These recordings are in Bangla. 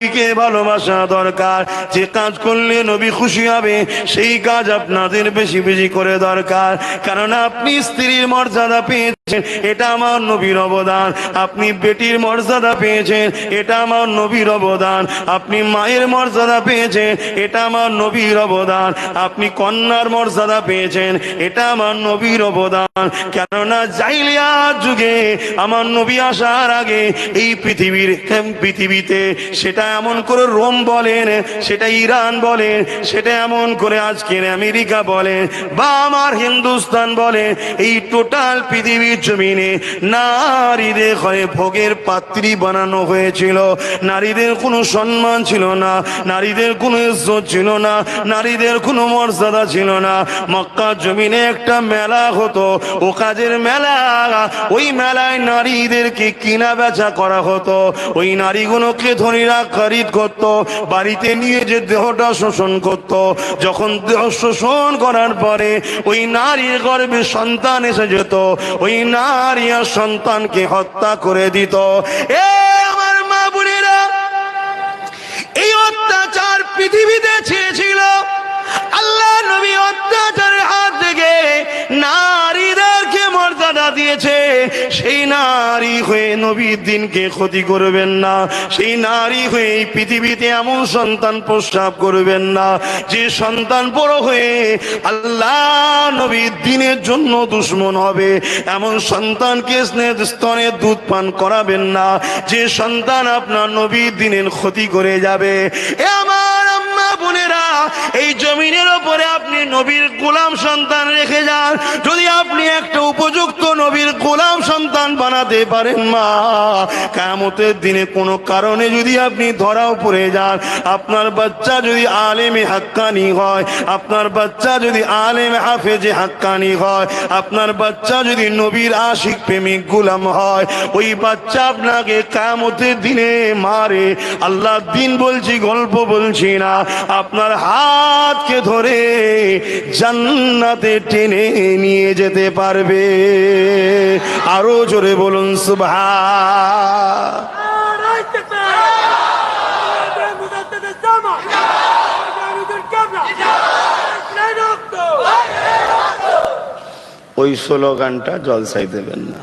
কে ভালোবাসা দরকার, যে কাজ করলে নবী খুশি হবে সেই কাজ আপনাদের বেশি বেশি করে দরকার। কারণ আপনি স্ত্রীর মর্যাদা পেয়েছেন, এটা আমার নবীর অবদান। আপনি বেটির মর্যাদা পেয়েছেন, এটা আমার নবীর অবদান। আপনি মায়ের মর্যাদা পেয়েছেন, এটা আমার নবীর অবদান। আপনি কন্যার মর্যাদা পেয়েছেন, এটা আমার নবীর অবদান। কেননা জাহিলিয়াত যুগে আমার নবী আসার আগে এই পৃথিবীতে সেটা এমন করে রোম বলেন, সেটা ইরান বলেন, সেটা এমন করে আজকের আমেরিকা বলেন বা আমার হিন্দুস্তান বলেন, এই টোটাল পৃথিবীর জমিনে নারীদের ঘরে ভোগের পাত্রী বানানো হয়েছিল। নারীদের কোনো সম্মান ছিল না, নারীদের কোনো ইজ্জত ছিল না, নারীদের কোনো মর্যাদা ছিল না। মক্কা জমিনে একটা মেলা হতো, ও কাজের মেলা। ওই মেলায় নারীদেরকে কিনা বেচা করা হতো। ওই নারীগুলোকে ধনীরা খরিদ করত, বাড়িতে নিয়ে যে দেহটা শোষণ করত। যখন দেহ শোষণ করার পরে ওই নারীর গর্ভে সন্তান এসে যেত, ওই নারী আর সন্তানকে হত্যা করে দিত। আমার মা বোনেরা, এই অত্যাচার পৃথিবীতে ছেয়েছিল। আল্লাহ নবী অত্যাচারের হাত থেকে নারীদেরকে মর্যাদা দিয়েছে। সেই নারী হয়ে নবীর দিনকে ক্ষতি করবেন না। সেই নারী হয়ে এই পৃথিবীতে এমন সন্তান প্রস্রাব করবেন না যে সন্তান বড় হয়ে আল্লাহ নবীর দিনের জন্য দুশ্মন হবে। এমন সন্তানকে স্তনের দুধ পান করাবেন না যে সন্তান আপনার নবীর দিনের ক্ষতি করে যাবে। আমার আম্মা বোনেরা, এই জমিনের ওপরে আপনি নবীর গোলাম সন্তান রেখে যান। যদি আপনি একটা উপযুক্ত নবীর গোলাম সন্তান বানাতে পারেন, মা, কিয়ামতের দিনে কোনো কারণে যদি আপনি ধরাও পড়ে যান, আপনার বাচ্চা যদি আলেমে হাক্কানি হয়, আপনার বাচ্চা যদি আলেমে হাফেজে হাক্কানি হয়, আপনার বাচ্চা যদি নবীর আশিক প্রেমিক গোলাম হয়, ওই বাচ্চা আপনাকে কিয়ামতের দিনে মারে। আল্লাহ দিন বলছি, গল্প বলছি না। আপনার হাতকে ধরে জান্নাতে টেনে নিয়ে যেতে পারবে। আরো জোরে বলুন সুবহান। ওই স্লোগানটা জলসায় দেবেন না,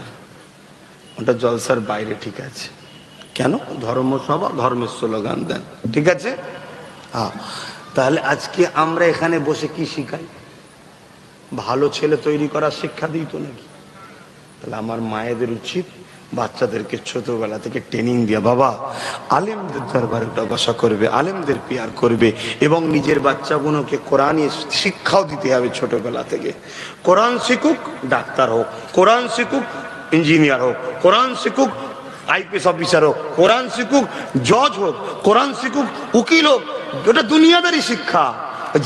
ওটা জলসার বাইরে, ঠিক আছে? কেন? ধর্মসভা, ধর্মের স্লোগান দেন, ঠিক আছে? হ্যাঁ, তাহলে আজকে আমরা এখানে বসে কি শিখাই? ভালো ছেলে তৈরি করার শিক্ষা দিই তো নাকি? তাহলে আমার মায়েদের উচিত বাচ্চাদেরকে ছোটবেলা থেকে ট্রেনিং দিয়ে, বাবা আলেমদের দরবারে উঠাবসা করবে, আলেমদের পিয়ার করবে, এবং নিজের বাচ্চাগুলোকে কোরআনের শিক্ষাও দিতে হবে ছোটবেলা থেকে। কোরআন শিখুক ডাক্তার হোক, কোরআন শিখুক ইঞ্জিনিয়ার হোক, কোরআন শিখুক আইপিএস অফিসার হোক, কোরআন শিখুক জজ হোক, কোরআন শিখুক উকিল হোক। ওটা দুনিয়াদারি শিক্ষা।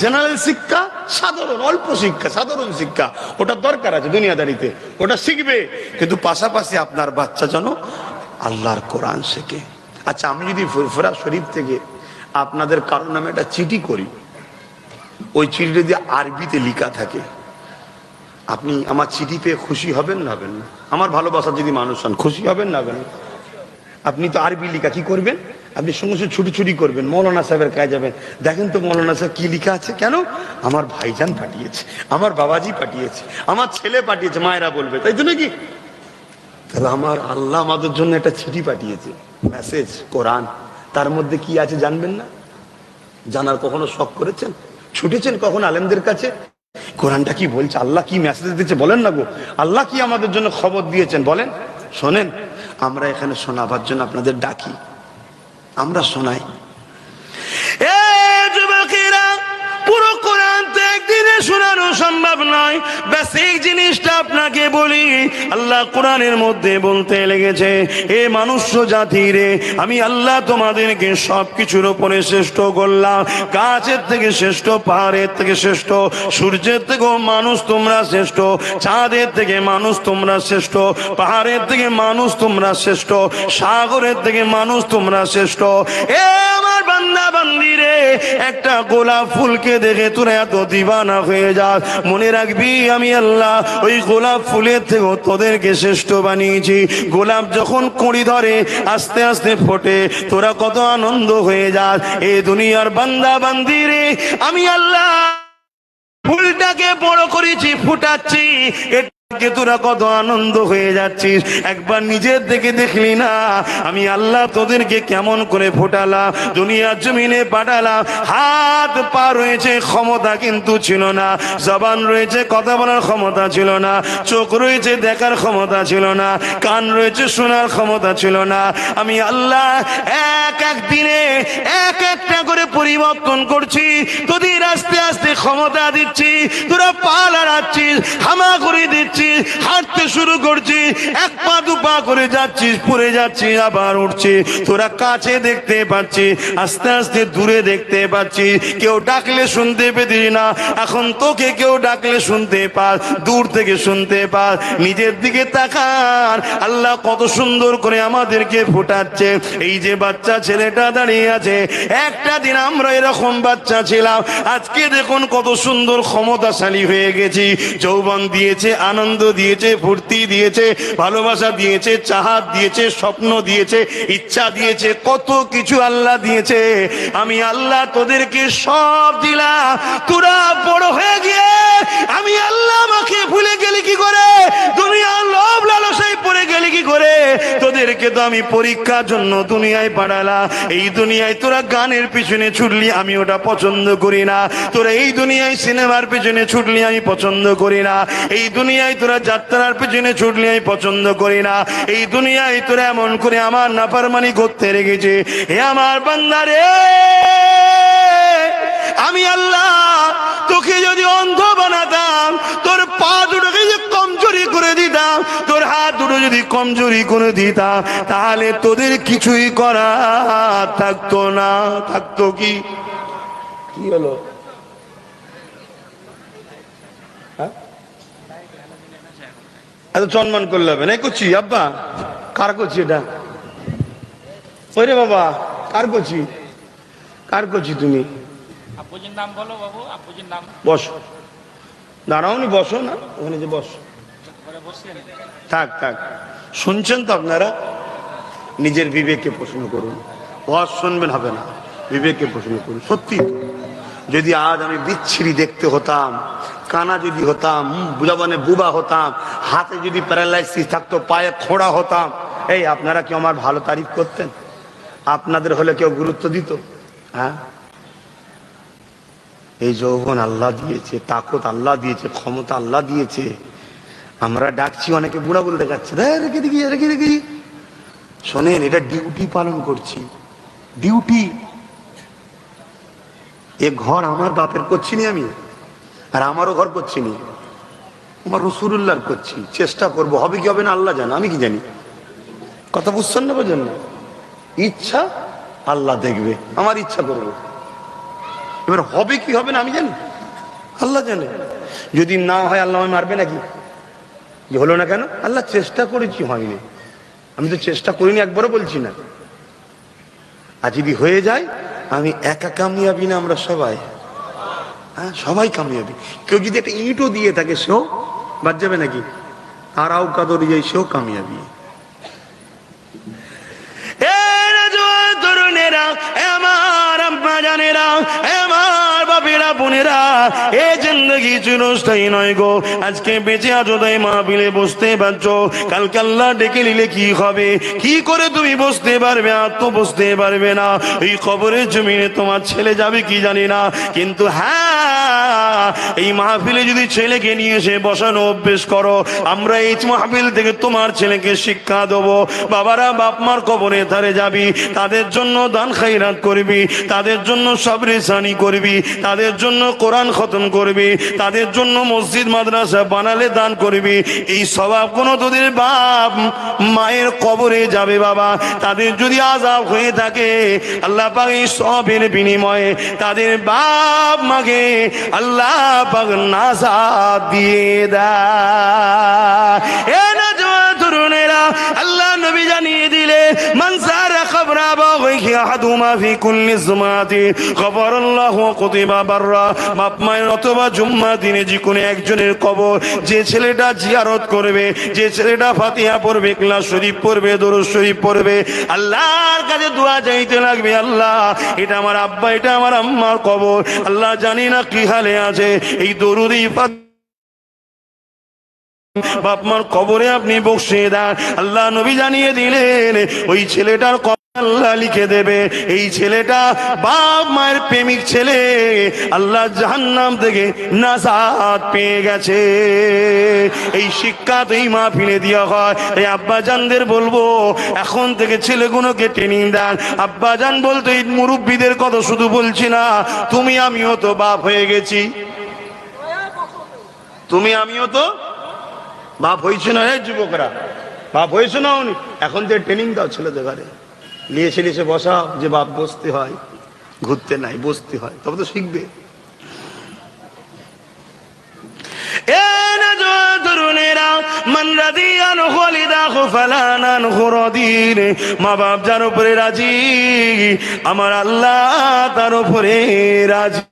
জেনারেল শিক্ষা সাধারণ, অল্প শিক্ষা, সাধারণ শিক্ষা, ওটা দরকার আছে দুনিয়াদারিতে, ওটা শিখবে। কিন্তু পাশাপাশি আপনার বাচ্চা যেন আল্লাহর কোরআন শেখে। আচ্ছা, আমি যদি ফুরফুরা শরীফ থেকে আপনাদের কারোর নামে একটা চিঠি করি, ওই চিঠিটা যদি আরবিতে লেখা থাকে, আপনি আমার চিঠি পেয়ে খুশি হবেন না হবেন না? আমার ভালোবাসা যদি মানুষ হন, খুশি হবেন না হবেন না? আপনি তো আরবি লেখা কি করবেন? আপনি সঙ্গে সঙ্গে ছুটি ছুটি করবেন, মৌলানা সাহেবের কাছে যাবেন, দেখেন তো মৌলানা সাহেব কি লেখা আছে। কেন? আমার ভাইজান পাঠিয়েছে, আমার বাবাজি পাঠিয়েছে, আমার ছেলে পাঠিয়েছে, মায়েরা বলবে, তাই তো নাকি? তাহলে আমার আল্লাহ আমাদের জন্য একটা চিঠি পাঠিয়েছে, মেসেজ, কোরআন। তার মধ্যে কি আছে জানবেন না? জানার কখনো শখ করেছেন? ছুটেছেন কখন আলেমদের কাছে? কোরআনটা কি বলছে, আল্লাহ কি মেসেজ দিচ্ছে বলেন না গো? আল্লাহ কি আমাদের জন্য খবর দিয়েছেন বলেন? শোনেন, আমরা এখানে শোনাবার জন্য আপনাদের ডাকি, আমরা শোনাই। যুবকেরা, পুরো কোরআন তো একদিনে শোনানো সম্ভব নয়। বেসিক জিনিসটা আপনাকে বলি, আল্লাহ কোরআনের মধ্যে বলতে লেগেছে, এ মনুষ্য জাতি রে, আমি আল্লাহ তোমাদেরকে সবকিছুর উপরে শ্রেষ্ঠ করলাম। গাছের থেকে শ্রেষ্ঠ, পাহাড়ের থেকে শ্রেষ্ঠ, সূর্যের থেকেও মানুষ তোমরা শ্রেষ্ঠ, চাঁদের থেকে মানুষ তোমরা শ্রেষ্ঠ, পাহাড়ের থেকে মানুষ তোমরা শ্রেষ্ঠ, সাগরের থেকে মানুষ তোমরা শ্রেষ্ঠ। এ আমার বান্দা বান্দা বান্দিরে, একটা গোলাপ ফুলকে দেখে তোরা এত দিবানা হয়ে যাস, মনে রাখবি আমি আল্লাহ ওই গোলাপ ফুলের থেকেও তোদেরকে শ্রেষ্ঠ বানিয়েছি। গোলাপ যখন কুঁড়ি ধরে আস্তে আস্তে ফোটে, তোরা কত আনন্দ হয়ে যাস। এই দুনিয়ার বান্দা বান্দিরে, আমি আল্লাহ ফুলটাকে বড় করেছি, ফুটাচ্ছি, তোরা কত আনন্দ হয়ে যাচ্ছিস। একবার নিজের দিকে দেখলি না আমি আল্লাহ তোদেরকে কেমন করে ফোটালাম, দুনিয়ার জমিনে পাঠালাম। হাত পা রয়েছে, ক্ষমতা কিন্তু ছিল না। জবান রয়েছে, কথা বলার ক্ষমতা ছিল না। চোখ রয়েছে, দেখার ক্ষমতা ছিল না। কান রয়েছে, শোনার ক্ষমতা ছিল না। আমি আল্লাহ এক এক দিনে এক একটা করে পরিবর্তন করছি, তোদের আস্তে আস্তে ক্ষমতা দিচ্ছি। তোরা পা লড়াচ্ছিস, হামা করে দিচ্ছিস, হাঁটতে শুরু করছিস, এক পা দু পা করে যাচ্ছিস, পড়ে যাচ্ছিস, আবার উঠছিস। তোরা কাছে দেখতে পাচ্ছিস, আস্তে আস্তে দূরে দেখতে পাচ্ছিস। কেউ ডাকলে শুনতে পেতিস না, এখন তোকে কেউ ডাকলে শুনতে পাস, দূর থেকে শুনতে পাস। নিজের দিকে তাকান, আল্লাহ কত সুন্দর করে আমাদেরকে ফোটাচ্ছে। এই যে বাচ্চা ছেলেটা দাঁড়িয়ে আছে, একটা দিন আমরা এরকম বাচ্চা ছিলাম, আজকে দেখুন কত সুন্দর ক্ষমতাশালী হয়ে গেছি। যৌবন দিয়েছে, আনন্দ দিয়েছে, ফুর্তি দিয়েছে, ভালোবাসা দিয়েছে, চাহাত দিয়েছে, স্বপ্ন দিয়েছে, ইচ্ছা দিয়েছে, কত কিছু আল্লাহ দিয়েছে। আমি আল্লাহ তোদেরকে সব দিলাম, তোরা বড় হয়ে গিয়ে আমি আল্লাহ আমাকে ভুলে গেলি কি করে? দুনিয়ার লোভ লালসায় পড়ে গেলি কি করে? তোদেরকে তো আমি পরীক্ষার জন্য দুনিয়ায় পাঠালাম। এই দুনিয়ায় তোরা গানের পিছনে ছুটলি, আমি ওটা পছন্দ করি না। তোরা এই দুনিয়ায় সিনেমার পিছনে ছুটলি, আমি পছন্দ করি না। এই দুনিয়ায় তোরা যাত্রার পিছনে ছুটলি, আমি পছন্দ করি না। এই দুনিয়ায় তোরা এমন করে আমার নাফরমানি করতে রেখেছে। হে আমার বান্দারে, আমি আল্লাহ তোকে যদি অন্ধ বানাতাম, তোর পা দুটোকে যদি কমজোরি করে দিতাম, তোর হাত দুটো যদি কমজোরি করে দিতাম, তাহলে তোদের কিছুই করা থাকতো না। থাকতো কি? কি হলো? এত সম্মান করলে হবে না? করছি আব্বা, কার করছি এটা? ওরে বাবা, কার করছি? কার করছি? তুমি আপুজির নাম বলো বাবু, আপুজির নাম। বসো, দাঁড়াওনি, বসো না ওখানে, যে বসো। থাক থাক, শুনছেন তো আপনারা? নিজের বিবেককে প্রশ্ন করুন, ওয়াজ শুনবেন হবে না, বিবেককে প্রশ্ন করুন। সত্যি, যদি আজ আমি বিচ্ছিরি দেখতে হতাম, কানা যদি হতাম, জবানে বুবা হতাম, হাতে যদি প্যারালাইসিস থাকতো, পায়ে খোঁড়া হতাম, এই আপনারা কি আমার ভালো তারিফ করতেন? আপনাদের হলে কেউ গুরুত্ব দিত? হ্যাঁ, এই যৌবন আল্লাহ দিয়েছে, তাকত আল্লাহ দিয়েছে, ক্ষমতা আল্লাহ দিয়েছে। আমরা ডাকছি, অনেকে বুড়া বলে দেখাচ্ছে, রেখে দেখি রেখে দেখি। শোনেন, এটা ডিউটি পালন করছি, ডিউটি। এ ঘর আমার বাপের করছি নি আমি, আর আমারও ঘর করছি নি, আমার রসুলুল্লাহর করছি। চেষ্টা করব, হবে কি হবে না আল্লাহ জানে, আমি কি জানি। কথা বুঝছেন না? বোঝেন না? ইচ্ছা আল্লাহ দেখবে, আমার ইচ্ছা করব। এবার হবে কি হবে না আমি জানি, আল্লাহ জানে। যদি না হয় আল্লাহ আমায় মারবে নাকি? যে হলো না কেন? আল্লাহ চেষ্টা করেছি, হয়নি। আমি তো চেষ্টা করিনি, একবারও বলছি না। আর যদি হয়ে যায়, আমি একা কামিয়াবি না, আমরা সবাই, হ্যাঁ সবাই কামিয়াবি। কেউ যদি একটা ইঁটও দিয়ে থাকে, সেও বাদ যাবে নাকি? তারাও কাদর যাই, সেও কামিয়াবি। তরুণেরা, আমার আম্মা জানেরা, আমার বাপেরা বোনেরা, এ জিন্দগি চিরস্থায়ী নয় গো। আজকে বেঁচে আছো তাই মাহফিলে বসতে পারছো, কালকে আল্লাহ ডেকে নিলে কি হবে? কি করে তুমি বসতে পারবে? আর তো বসতে পারবে না। এই কবরের জমিনে তোমার ছেলে যাবে কি জানি না, কিন্তু হ্যাঁ, এই মাহফিলে যদি ছেলেকে নিয়ে এসে বসানো অভ্যেস করো, আমরা এই মাহফিল থেকে তোমার ছেলেকে শিক্ষা দেবো। বাবারা বাপ মার কবরে ধারে যাবি, তাদের জন্য দান খায়রাত করবি, তাদের জন্য সবরেসানি করবি, তাদের জন্য কোরআন খতম করবি, তাদের জন্য মসজিদ মাদ্রাসা বানালে দান করবি। এই সওয়াব কোনো তোদের বাপ মায়ের কবরে যাবে বাবা। তাদের যদি আযাব হয়ে থাকে, আল্লাহ পাক এই সওয়াবের বিনিময়ে তাদের বাপ মাকে আল্লাহ পাক নাজাত দিয়ে দেয়। এ নওজোয়ান তরুণেরা, আল্লাহ নবী জানিয়ে দিলে, মান যারা কাবরা বাগহি আহাদুমা ফি কুল্লি জুমাতি গফারাল্লাহু কুতিবা বাররা। বাপ মায়ের অথবা জুম্মা দিনে যে কোনো একজনের কবর যে ছেলেটা জিয়ারত করবে, যে ছেলেটা ফাতিহা পড়বে, ইখলাস শরীফ পড়বে, দরুদ শরীফ পড়বে, আল্লাহর কাছে দোয়া চাইতে লাগবে, আল্লাহ এটা আমার আব্বা, এটা আমার আম্মার কবর, আল্লাহ জানি না কি হালে আছে, এই দরুদ বাপ মার কবরে আপনি বসিয়ে দেন। আল্লাহ নবী জানিয়ে দিলেন ওই ছেলেটার কবর আল্লাহ লিখে দেবে এই ছেলেটা বাপ মায়ের প্রেমিক ছেলে, আল্লাহ জাহান্নাম থেকে নাজাত পেয়ে গেছে। এই শিক্ষা তো এই মাহফিলে দেওয়া হয়। এই আব্বাজানদের বলবো এখন থেকে ছেলেগুলোকে ট্রেনিং দেন। আব্বাজান বলতো এই মুরব্বীদের কথা শুধু বলছি না, তুমি আমিও তো বাপ হয়ে গেছি, তুমি আমিও তো বাপ হয়েছে না। এই যুবকরা বাপ হয়েছে না, উনি এখন তো ট্রেনিং দাও ছেলেদের ঘরে, নিয়ে এসে বসাও যে বাপ বসতে হয়, ঘুরতে নাই বসতে হয়, তবে তো শিখবে। মা বাপ যার উপরে রাজি, আমার আল্লাহ তার উপরে রাজি।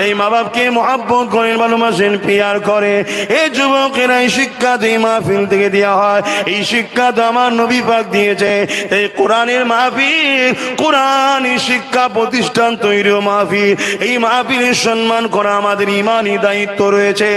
এই মা বাপকে মহাব্বত করেন, ভালোবাসেন, পিয়ার করে। এই যুবকেরা এই শিক্ষা তো এই মাহফিল থেকে দেওয়া হয়। এই শিক্ষা তো আমার নবী পাক দিয়েছে। এই কোরআনের মাহফিল, কোরআনের শিক্ষা প্রতিষ্ঠান তৈরি মাহফিল, এই মাহফিলের সম্মান করা আমাদের ইমানি দায়িত্ব রয়েছে।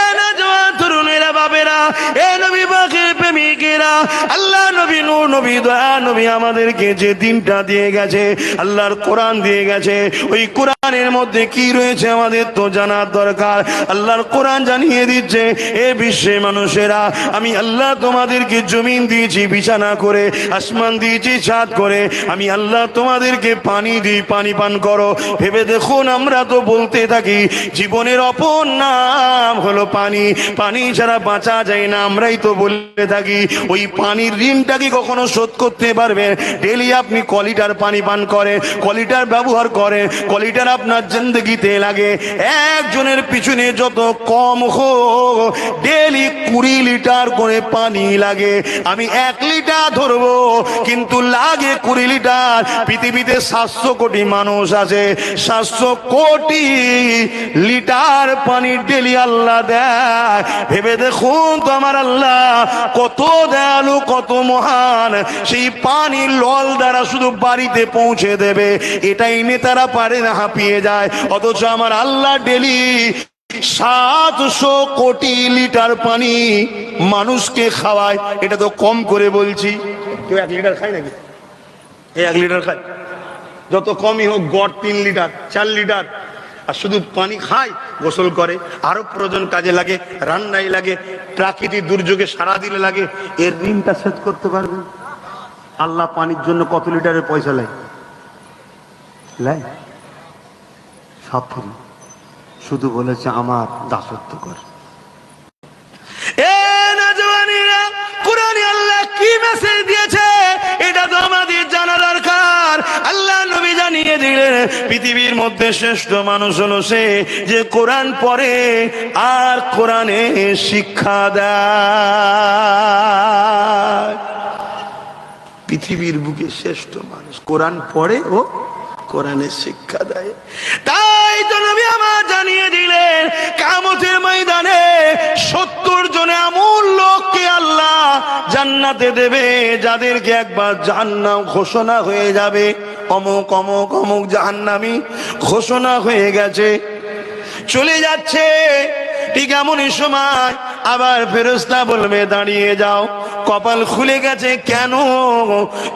এ নওজোয়ান তরুণেরা, বাবেরা, এ নবী পাকের প্রেমিকেরা, আল্লাহ নবী, নূর নবী, দয়া নবী আমাদেরকে যে দিনটা দিয়ে গেছে, আল্লাহর কোরআন দিয়ে গেছে, ওই কোরআনের মধ্যে কি রয়েছে আমাদের তো জানার দরকার। আল্লাহর কোরআন জানিয়ে দিচ্ছে, এ বিশ্বের মানুষেরা, আমি আল্লাহ তোমাদেরকে জমিন দিয়েছি বিছানা করে, আসমান দিয়েছি ছাদ করে, আমি আল্লাহ তোমাদেরকে পানি দিই, পানি পান করো। ভেবে দেখুন, আমরা তো বলতে থাকি জীবনের অপর নাম হলো পানি, পানি ছাড়া বাঁচা যায় না, আমরাই তো বলতে থাকি। ওই পানির ঋণটা কি কখনো শোধ করতে পারবেন? ডেলি আপনি ক লিটার পানি পান করেন, ক লিটার ব্যবহার করেন, ক লিটার আপনার জিন্দগিতে লাগে। একজনের পিছনে যত কম হোক ডেলি 20 লিটার করে পানি লাগে। আমি 1 লিটার ধরবো, কিন্তু লাগে 20 লিটার। পৃথিবীতে 700 কোটি মানুষ আছে, 700 কোটি লিটার পানি ডেলি আল্লাহ দেয়। ভেবে দেখুন তো আমার আল্লাহ কত দয়ালু, কত মহান। সেই পানি লল দ্বারা শুধু বাড়িতে পৌঁছে দেবে, এটাই নেতারা পারে না, হাঁপিয়ে যায়। অথচ আমার আল্লাহ ডেলি 700 কোটি লিটার পানি মানুষকে খাওয়ায়। এটা তো কম করে বলছি, কেউ 1 লিটার খায় নাকি? 1 লিটার খায়, যত কমই হোক গড় 3 লিটার 4 লিটার। আর শুধু পানি খায়, গোসল করে, আরো প্রয়োজন কাজে লাগে, রান্নায় লাগে, প্রাকৃতিক দুর্যোগে সারা দিলে লাগে। এর ঋণটা শোধ করতে পারবে? আল্লাহ পানির জন্য কত লিটারের পয়সা লাই? সব ফ্রি, শুধু বলেছে আমার দাসত্ব কর। কোরআনে আল্লাহ কি মেসেজ দিয়েছে এটা তো আমাদের জানা দরকার। আল্লাহ নবী জানিয়ে দিলেন, পৃথিবীর মধ্যে শ্রেষ্ঠ মানুষ হলো সে যে কোরআন পড়ে আর কোরআনে শিক্ষা দেয়। পৃথিবীর বুকে শ্রেষ্ঠ মানুষ কোরআন পড়ে ও কোরআনের শিক্ষা দেয়। তাই তো নবী আমার জানিয়ে দিলেন, কিয়ামতের ময়দানে 70 জন এমন লোককে আল্লাহ জান্নাতে দেবে, যাদেরকে একবার জাহান্নাম ঘোষণা হয়ে যাবে, অমুক অমুক অমুক জাহান্নামী ঘোষণা হয়ে গেছে, চলে যাচ্ছে। ঠিক এমনই সময় আবার ফেরেশতা বলবে, দাঁড়িয়ে যাও। কপাল খুলে গেছে। কেন?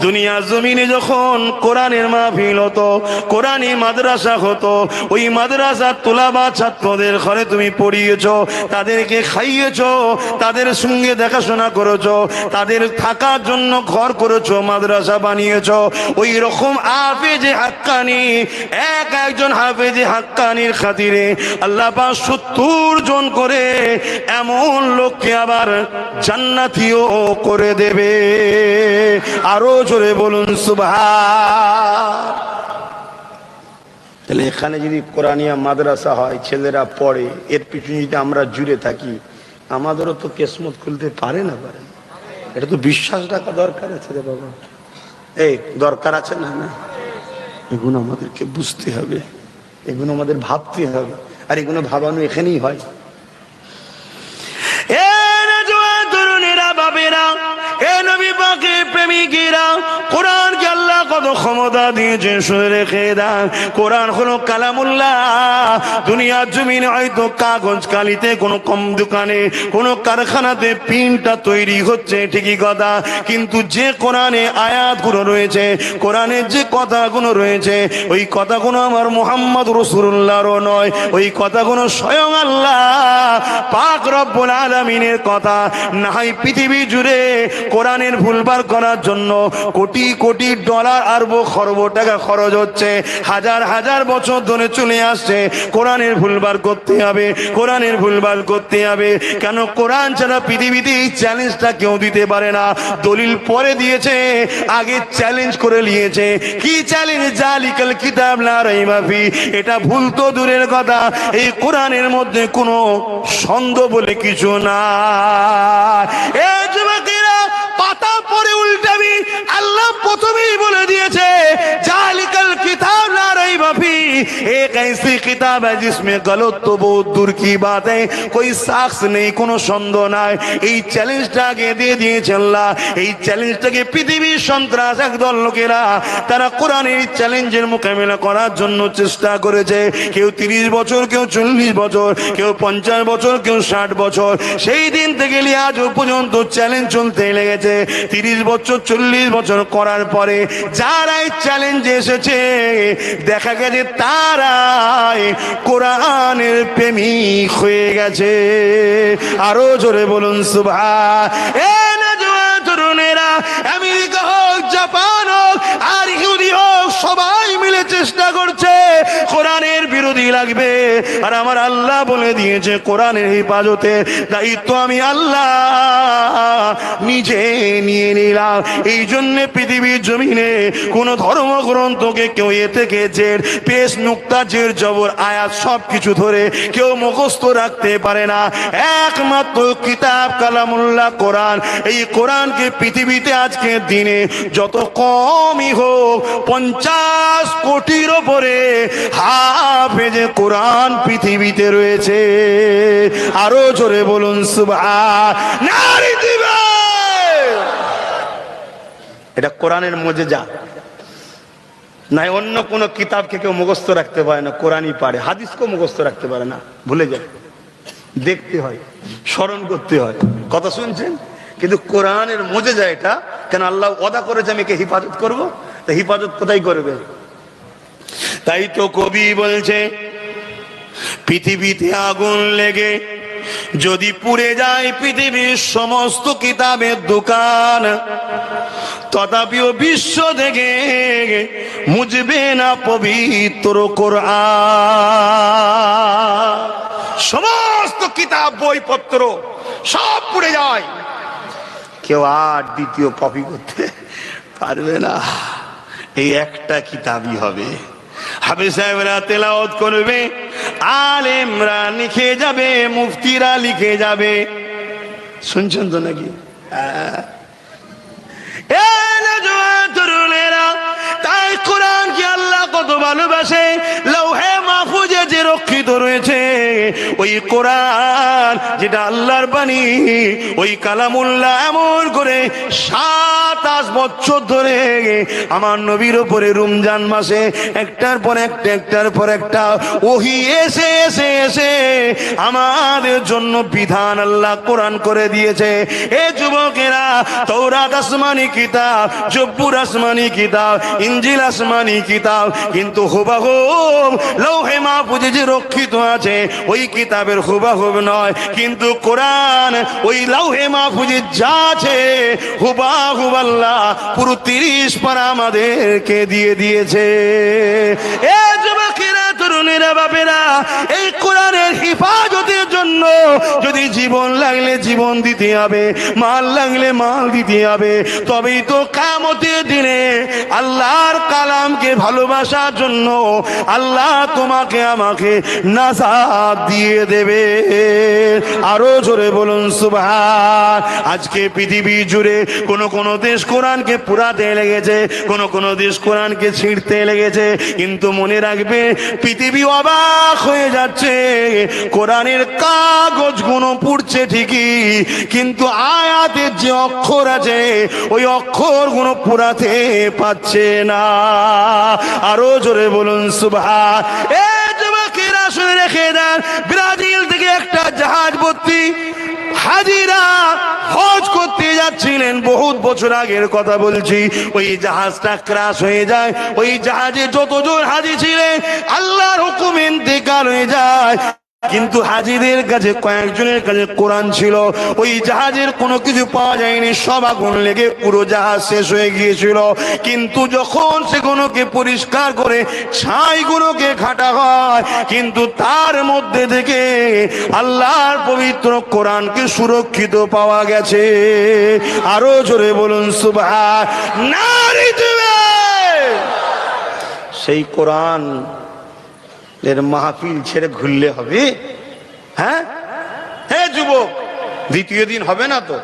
দুনিয়া জমিনে যখন কোরআনের মাহফিল হতো, কোরআনী মাদ্রাসা হতো, ওই মাদ্রাসার তোলাবা ছাত্রদের ঘরে তুমি পড়িয়েছো, তাদেরকে খাইয়েছো, তাদের সঙ্গে দেখাশোনা করেছো, তাদের থাকার জন্য ঘর করেছো, মাদ্রাসা বানিয়েছো। ওই রকম হাফেজে হাক্কানি, একজন হাফেজে হাক্কানির খাতিরে আল্লাহ পাক 70 জন করে এমন লোককে আবার জান্নাতীও করে দেবে। আরো জোরে বলুন সুবহান। তাহলে এখানে যদি কোরআনিয়া মাদ্রাসা হয়, ছেলেরা পড়ে, এর পিছনে যদি আমরা জুড়ে থাকি, আমাদেরও তো কিসমত খুলতে পারে না। এটা তো বিশ্বাস রাখা দরকার আছে রে বাবা। এই দরকার আছে না? না, এগুলো আমাদেরকে বুঝতে হবে, এগুলো আমাদের ভাবতে হবে, আর এগুলো ভাবানো এখানেই হয়। এ নওজোয়ান তরুণেরা, বাবেরা, এ নবী পাকের প্রেমিকেরা, কোরআনকে আল্লাহ কত ক্ষমতা দিয়েছে শুনে রেখে দেন। কোরআন হলো কালামুল্লাহ। দুনিয়ার জমিনে হয়তো কাগজ কালিতে কোনো কম দোকানে, কোনো কারখানাতে প্রিন্টটা তৈরি হচ্ছে, ঠিকই কথা, কিন্তু যে কোরআনে আয়াতগুলো রয়েছে, কোরআনের যে কথাগুলো রয়েছে, ওই কথাগুলো আমার মুহাম্মদ রাসূলুল্লাহরও নয়, ওই কথাগুলো স্বয়ং আল্লাহ পাক রব্বুল আলামিনের কথা। না হয় পৃথিবী জুড়ে কোরআনের ভুলবার করার জন্য কোটি কোটি ডলার, আরব খরব টাকা খরচ হচ্ছে, হাজার হাজার বছর ধরে চলে আসছে। কোরআনের ভুলবার করতে হবে, কোরআনের ভুলবার করতে হবে। কেন? কোরআন ছাড়া পৃথিবীতে এই চ্যালেঞ্জটা কেউ দিতে পারে না। দলিল পরে দিয়েছে, আগে চ্যালেঞ্জ করে নিয়েছে। কি চ্যালেঞ্জ? জালিকাল কিতাব লা রাইবা ফি। এটা ভুল তো দূরের কথা, এই কোরআনের মধ্যে কোনো সন্দেহ বলে কিছু না। এই যুবকেরা, পাতা পরে উল্টাবি, আল্লাহ প্রথমেই বলে দিয়েছে জালিকাল কিতাব লা রাইবা ফি। एक ऐसी किताब है जिसमें गलत तो बहुत दूर की बात है, कोई साक्ष नहीं, কোনো সন্দেহ নাই। এই চ্যালেঞ্জটা আগে দিয়ে দিয়েছে আল্লাহ। এই চ্যালেঞ্জটাকে পৃথিবীর সন্ত্রাস একদল লোকেরা তারা কোরআনের চ্যালেঞ্জের মোকাবেলা করার জন্য চেষ্টা করেছে। কেউ 30 বছর, কেউ 40 বছর, কেউ 50 বছর, কেউ 60 বছর। সেই দিন থেকে আজ পর্যন্ত চ্যালেঞ্জ চলতে লেগেছে। 30 বছর 40 বছর করার পরে যারা এই চ্যালেঞ্জে এসেছে, দেখা গেছে তারাই কোরআনের প্রেমিক হয়ে গেছে। আরো জোরে বলুন সুবহান। এ নওজোয়ান তরুণেরা, আমেরিকা হোক, জাপান হোক, আর ইহুদি হোক, সবাই মিলে চেষ্টা করছে কোরআনের বিরোধী লাগবে। আর আমার আল্লাহ বলে দিয়েছে কোরআনের হেফাজতে দায়িত্ব আমি আল্লাহ নিজে নিয়ে নিলাম। এই জন্য পৃথিবীর জমিনে কোন ধর্মগ্রন্থকে কেউ এ থেকে জের, পেশ, নুক্তা, জের, জবর, আয়াত সবকিছু ধরে কেউ মুখস্থ রাখতে পারে না। একমাত্র কিতাব কালামুল্লাহ কোরআন। এই কোরআনকে পৃথিবীতে আজকের দিনে যত কমই হোক 50 কোটির ওপরে হাফেজে কোরআন পৃথিবীতে রয়েছে। আরো জোরে বলুন সুবহান। নারী দিবে, এটা কোরআনের মুজিজা। নাই অন্য কোন কিতাবকে কেউ মুখস্থ রাখতে পারে না, কোরআনই পারে। হাদিসকেও মুখস্থ রাখতে পারে না, ভুলে যায়। দেখতে হয়, স্মরণ করতে হয়। কথা শুনছেন? কিন্তু কোরআনের মুজিজা এটা। কেন? আল্লাহ ওয়াদা করেছে আমি একে হিফাজত করব। তা হিফাজত কোথায় করবে? তাই তো কবি বলছে, পৃথিবীতে আগুন লেগে যদি পুড়ে যায় পৃথিবীর সমস্ত কিতাবের দোকান, তথাপিও বিশ্ব থেকে মুজবে না পবিত্র কোরআন। সমস্ত কিতাব, বইপত্র সব পুড়ে যায়, কেউ আর দ্বিতীয় কপি করতে পারবে না। এই একটা কিতাবই হবে। হাফেজ সাহেবরা তেলাওয়াত করবে, আলেমরা লিখে যাবে, মুফতিরা লিখে যাবে। শুনছেন তো নাকি? তরুণেরা, তাই কোরআনকে আল্লাহ কত ভালোবাসে। লৌহে মাহফুজে যে রক্ষিত রয়েছে ওই কোরআন, যেটা আল্লাহর বাণী, ওই কালামুল্লাহ এমন করে 27 বছর ধরে আমার নবীর উপরে রমজান মাসে একটার পর একটা, একটার পর একটা ওহী এসে এসে এসে আমাদের জন্য বিধান আল্লাহ কোরআন করে দিয়েছে। এ যুবকেরা, তৌরাত আসমানি কিতাব, জব্বুর আসমানি কিতাব, ইনজিল আসমানি কিতাব, কিন্তু হুবহুব লৌহে মাহফুজে যে রক্ষিত আছে ওই কিতাবের হুবহুব নয়। কিন্তু কোরআন ওই লৌহে মাহফুজে যা আছে হুবহুব আল্লাহ পুরো 30 পারা আমাদেরকে দিয়ে দিয়েছে। এ যুবকেরা, তরুণ বোনেরা বাপেরা, এই কোরআনের হেফাজতের জন্য যদি জীবন লাগলে জীবন দিতে হবে, মাল লাগলে মাল দিতে হবে, তবেই তো কিয়ামতের দিনে আল্লাহর কালামকে ভালোবাসার জন্য আল্লাহ তোমাকে আমাকে নাজাত দিয়ে দেবে। আরো জোরে বলুন সুবহান। আজকে পৃথিবী জুড়ে কোন দেশ কোরআনকে পুরাতে লেগেছে, কোন দেশ কোরআনকে ছিঁড়তে লেগেছে, কিন্তু মনে রাখবে পৃথিবী অবাক হয়ে যাচ্ছে। কোরআনের কাগজগুলো পুড়ছে ঠিকই, কিন্তু আয়াতের যে অক্ষর আছে ওই অক্ষরগুলো পুরাতে পাচ্ছে না। আরো জোরে বলুন সুবহান। এই যুবকেরা শুনে রেখে দেন, ব্রাজিল থেকে একটা জাহাজ ভর্তি হাজিরা হজ করতে যাচ্ছিলেন, বহুত বছর আগের কথা বলছি। ওই জাহাজটা ক্রাশ হয়ে যায়, ওই জাহাজে যতজন হাজি ছিলেন আল্লাহর হুকুমে ইন্তেকাল হয়ে যায়, কিন্তু হাজিদের কাছে কয়েকজনের কাছে কোরআন ছিল। ওই জাহাজের কোনো কিছু পাওয়া যায়নি, সব আগুন লেগে পুরো জাহাজ শেষ হয়ে গিয়েছিল। কিন্তু যখন সেগুলোকে পরিষ্কার করে ছাইগুলোকে ঘাটা হয়, কিন্তু তার মধ্যে থেকে আল্লাহর পবিত্র কোরআনকে সুরক্ষিত পাওয়া গেছে। আরো জোরে বলুন সুবহান। নারী দিবে সেই কোরআন এর মাহফিল ছেড়ে ঘুরলে হবে? হ্যাঁ হে যুবক, দ্বিতীয় দিন হবে না তো?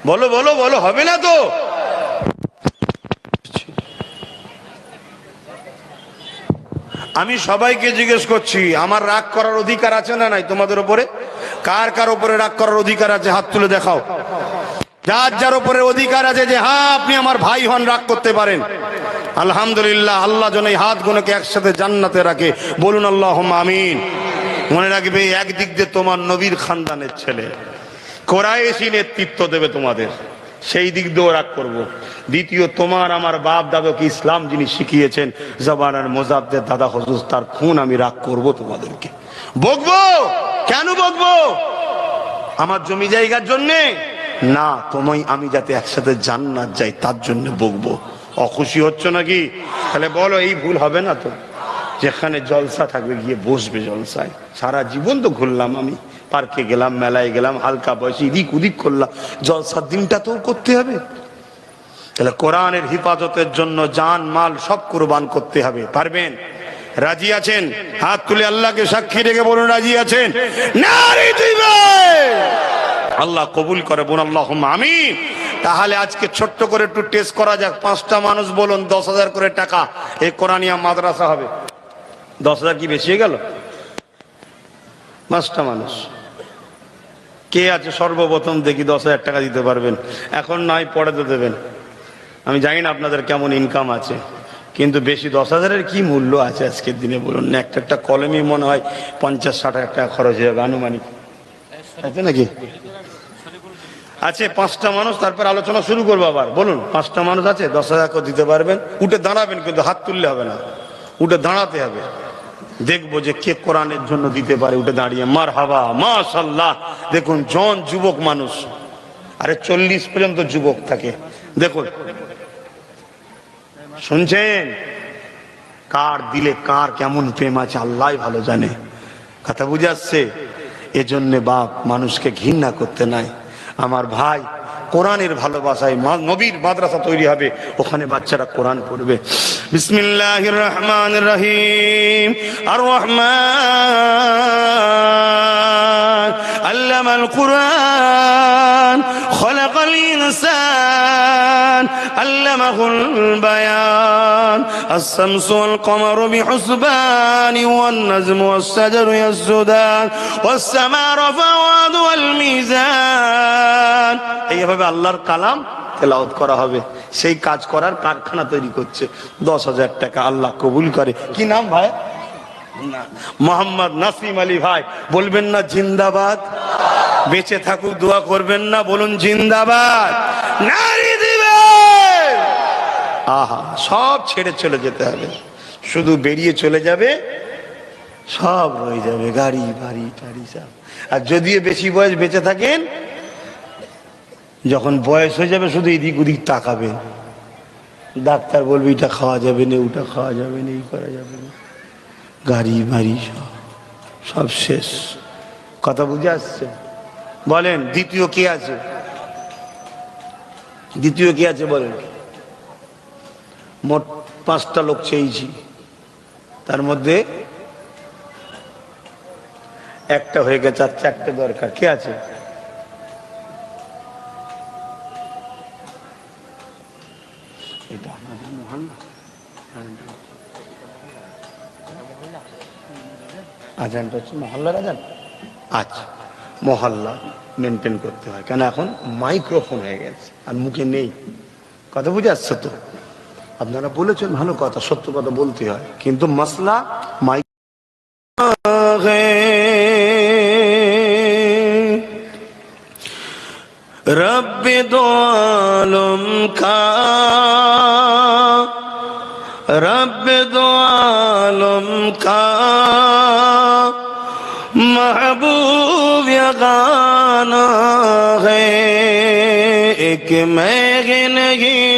বলো বলো বলো, হবে না তো? আমি সবাইকে জিজ্ঞেস করছি, আমার রাগ করার অধিকার আছে না নাই তোমাদের উপরে? কার কার উপরে রাগ করার অধিকার আছে? হাত তুলে দেখাও। যার যার উপরে অধিকার আছে যে হ্যাঁ আপনি আমার ভাই হন, রাগ করতে পারেন। আলহামদুলিল্লাহ, আল্লাহ যেন এই হাতগুলোকে একসাথে জান্নাতে রাখে, বলুন আল্লাহুম্মা আমিন। মনে রাখবে, একদিক দিয়ে তোমার নবীর খানদানের ছেলে, কোরাইশি নেতৃত্ব দেবে তোমাদের, সেই দিক দিয়েও রাগ করবো। দ্বিতীয়, তোমার আমার বাপ দাদাকে ইসলাম যিনি শিখিয়েছেন, জবানার মোজাদ্দেদ দাদা হুজুর, তার খুন আমি রাগ করব, তোমাদেরকে বকবো। কেন বকবো? আমার জমি জায়গার জন্যে না, তোমায় আমি যাতে একসাথে জান্নাত যাই তার জন্য বকবো। অখুশি হচ্ছ নাকি? তাহলে বলো, এই ভুল হবে না তো? যেখানে জলসা থাকবে গিয়ে বসবে জলসায়। সারা জীবন তো ঘুরলাম, আমি পার্কে গেলাম, মেলায় গেলাম, হালকা বয়সে এদিক ওদিক করলাম, জলসার দিনটা তো করতে হবে। তাহলে কোরআনের হিফাজতের জন্য জান মাল সব কুরবান করতে হবে। পারবেন? রাজি আছেন? হাত তুলে আল্লাহকে সাক্ষী রেখে বলুন রাজি আছেন। নারী দিবে আল্লাহ কবুল করে, বোন আল্লাহুম্মা আমিন। তাহলে আজকে ছোট্ট করে একটু টেস্ট করা যাক। 5টা মানুষ বলুন 10,000 করে টাকা এই কোরআনিয়া মাদ্রাসা হবে। 10,000 কি বেশি হয়ে গেল? 5টা মানুষ কে আছে সর্বপ্রথম দেখি 10,000 টাকা দিতে পারবেন? এখন নয়, পরে তো দেবেন। আমি জানি না আপনাদের কেমন ইনকাম আছে, কিন্তু বেশি 10,000-এর কি মূল্য আছে আজকের দিনে বলুন না? একটা কলমই মনে হয় 50-60 টাকা খরচ হয়ে যাবে আনুমানিক, আছে নাকি? আছে 5টা মানুষ, তারপর আলোচনা শুরু করবো আবার। বলুন, 5টা মানুষ আছে, 10,000 করে দিতে পারবেন? উঠে দাঁড়াবেন, কিন্তু হাত তুললে হবে না, উঠে দাঁড়াতে হবে। দেখবো যে কে কোরআনের জন্য দিতে পারে। উঠে দাঁড়িয়ে মারহাবা, মাশাআল্লাহ। দেখুন জন যুবক মানুষ, আরে 40 পর্যন্ত যুবক থাকে। দেখুন, শুনছেন? কার দিলে কার কেমন প্রেম আছে আল্লাহ ভালো জানে। কথা বুঝে আসছে? এজন্য বাপ মানুষকে ঘৃণা করতে নাই। আমার ভাই, কোরআনের ভালোবাসায় নবীর মাদ্রাসা তৈরি হবে, ওখানে বাচ্চারা কোরআন পড়বে। বিসমিল্লাহির রহমানির রহিম। আর রহমান আল্লামাল কুরআন খলাকাল ইনসান আল্লামাহুল বায়ান আশ-শামসু ওয়াল কমারু বিহুসবানি ওয়ান নাজমু ওয়াস-শাজারু ইয়াসজুদান ওয়াস-সামাa'u রাফা'াহু ওয়াল মিজান। এইভাবে আল্লাহর কালাম তেলাওয়াত করা হবে। সেই কাজ করার কারখানা তৈরি করছে। 10,000 টাকা আল্লাহ কবুল করে। কি নাম ভাই? মোহাম্মদ নাসিম আলী ভাই। বলবেন না জিন্দাবাদ? বেঁচে থাকুক, দোয়া করবেন না? বলুন জিন্দাবাদ। নারী দিবে। আহা, সব ছেড়ে চলে যেতে হবে, শুধু বেরিয়ে চলে যাবে, সব রয়ে যাবে, গাড়ি বাড়ি টাড়ি সব। আর যদিও বেশি বয়স বেঁচে থাকেন, যখন বয়স হয়ে যাবে শুধু এদিক ওদিক তাকাবেন। ডাক্তার বলবে এটা খাওয়া যাবে না, ওটা খাওয়া যাবে না, এই করা যাবে না। গাড়ি বাড়ি সব শেষ। কথা বুঝে আসছে? বলেন দ্বিতীয় কে আছে? দ্বিতীয় কে আছে বলেন? মোট 5টা লোক চেয়েছি, তার মধ্যে একটা হয়ে গেছে, আর 4টে দরকার। কে আছে? এটা আমাদের মহল্লা। আজানটা হচ্ছে মহল্লার আজান। আচ্ছা, মহল্লা মেনটেন করতে হয়, কেন এখন মাইক্রোফোন হয়ে গেছে আর মুখে নেই। কথা বুঝে আসছে তো? আপনারা বলেছেন ভালো কথা, সত্য কথা বলতে হয়, কিন্তু মসলা মাইক। রব্বে দো আলম কা, রব্বে দো আলম কা महबूब यगाना है, एक मैं नहीं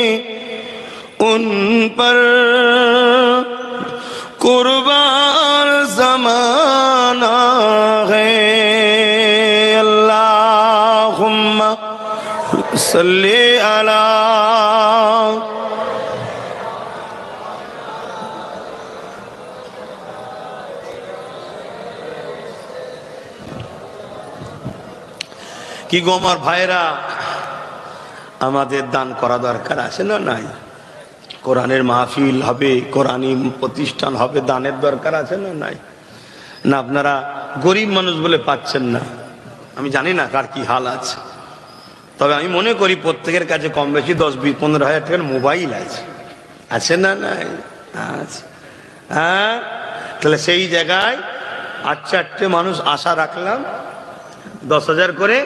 उन पर कुर्बान ज़माना है। अल्लाहुम्मा सल्ली अला। কি গো আমার ভাইরা, আমাদের দান করা দরকার আছে না নাই? কোরআনের মাহফিল হবে, কোরআনী প্রতিষ্ঠান হবে, দানের দরকার আছে না নাই? না আপনারা গরিব মানুষ বলে পাচ্ছেন না? আমি জানি না কার কি হাল আছে, তবে আমি মনে করি প্রত্যেকের কাছে কম বেশি 10-15 হাজার টাকার মোবাইল আছে। আছে না নাই? আছে। হ্যাঁ, তাহলে সেই জায়গায় 8-4টে মানুষ আশা রাখলাম 10,000 করে,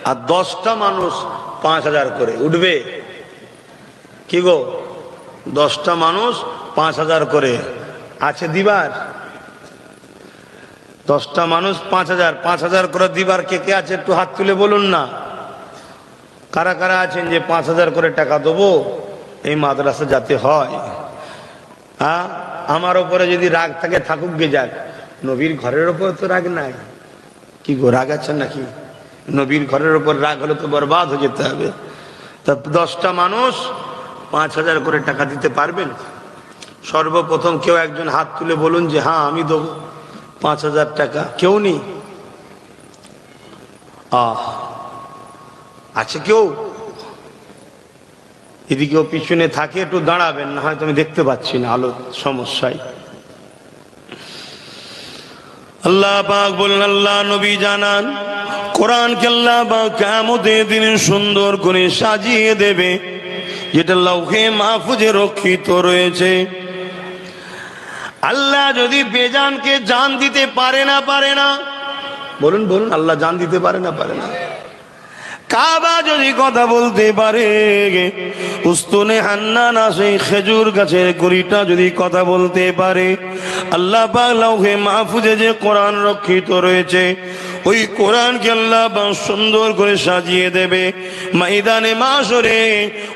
আর 10টা মানুষ 5,000 করে উঠবে। কি গো, 10টা মানুষ 5,000 করে আছে দিবার? 10টা মানুষ 5,000 করে দিবার কে কে আছে একটু হাত তুলে বলুন না। কারা কারা আছেন যে 5,000 করে টাকা দেবো এই মাদ্রাসা যাতে হয়? হ্যাঁ, আমার ওপরে যদি রাগ থাকে থাকুক গে যাক, নবীর ঘরের ওপর তো রাগ নাই। কি গো, রাগ আছেন নাকি? নবীর ঘরের ওপর রাগ হলে তো বরবাদ হয়ে যেতে হবে। তা 10টা মানুষ 5,000 করে টাকা দিতে পারবেন? সর্বপ্রথম কেউ একজন হাত তুলে বলুন যে হ্যাঁ আমি দেবো 5,000 টাকা। কেউ নেই? আছে কেউ? যদি কেউ পিছনে থাকে একটু দাঁড়াবেন, না হয়তো আমি দেখতে পাচ্ছি না, আলো সমস্যায়। আল্লাহ পাক বলেন, আল্লাহ নবী জানান কোরআনকে আল্লাহ পাক কিয়ামতের দিনে সুন্দর করে সাজিয়ে দেবে, যেটা লৌহে মাহফুজে রক্ষিত রয়েছে। আল্লাহ যদি বেজানকে জান দিতে পারে না? পারে না? বলুন বলুন, আল্লাহ জান দিতে পারে না? পারে না? কাবা যদি কথা বলতে পারে, উস্তুনে হান্নানা সেই খেজুর গাছের গুড়িটা যদি কথা বলতে পারে, আল্লাহ পাক লৌহে মাহফুজে যে কোরআন রক্ষিত রয়েছে ওই কোরআনকে আল্লাহ পাক সুন্দর করে সাজিয়ে দেবে। ময়দানে মাশরে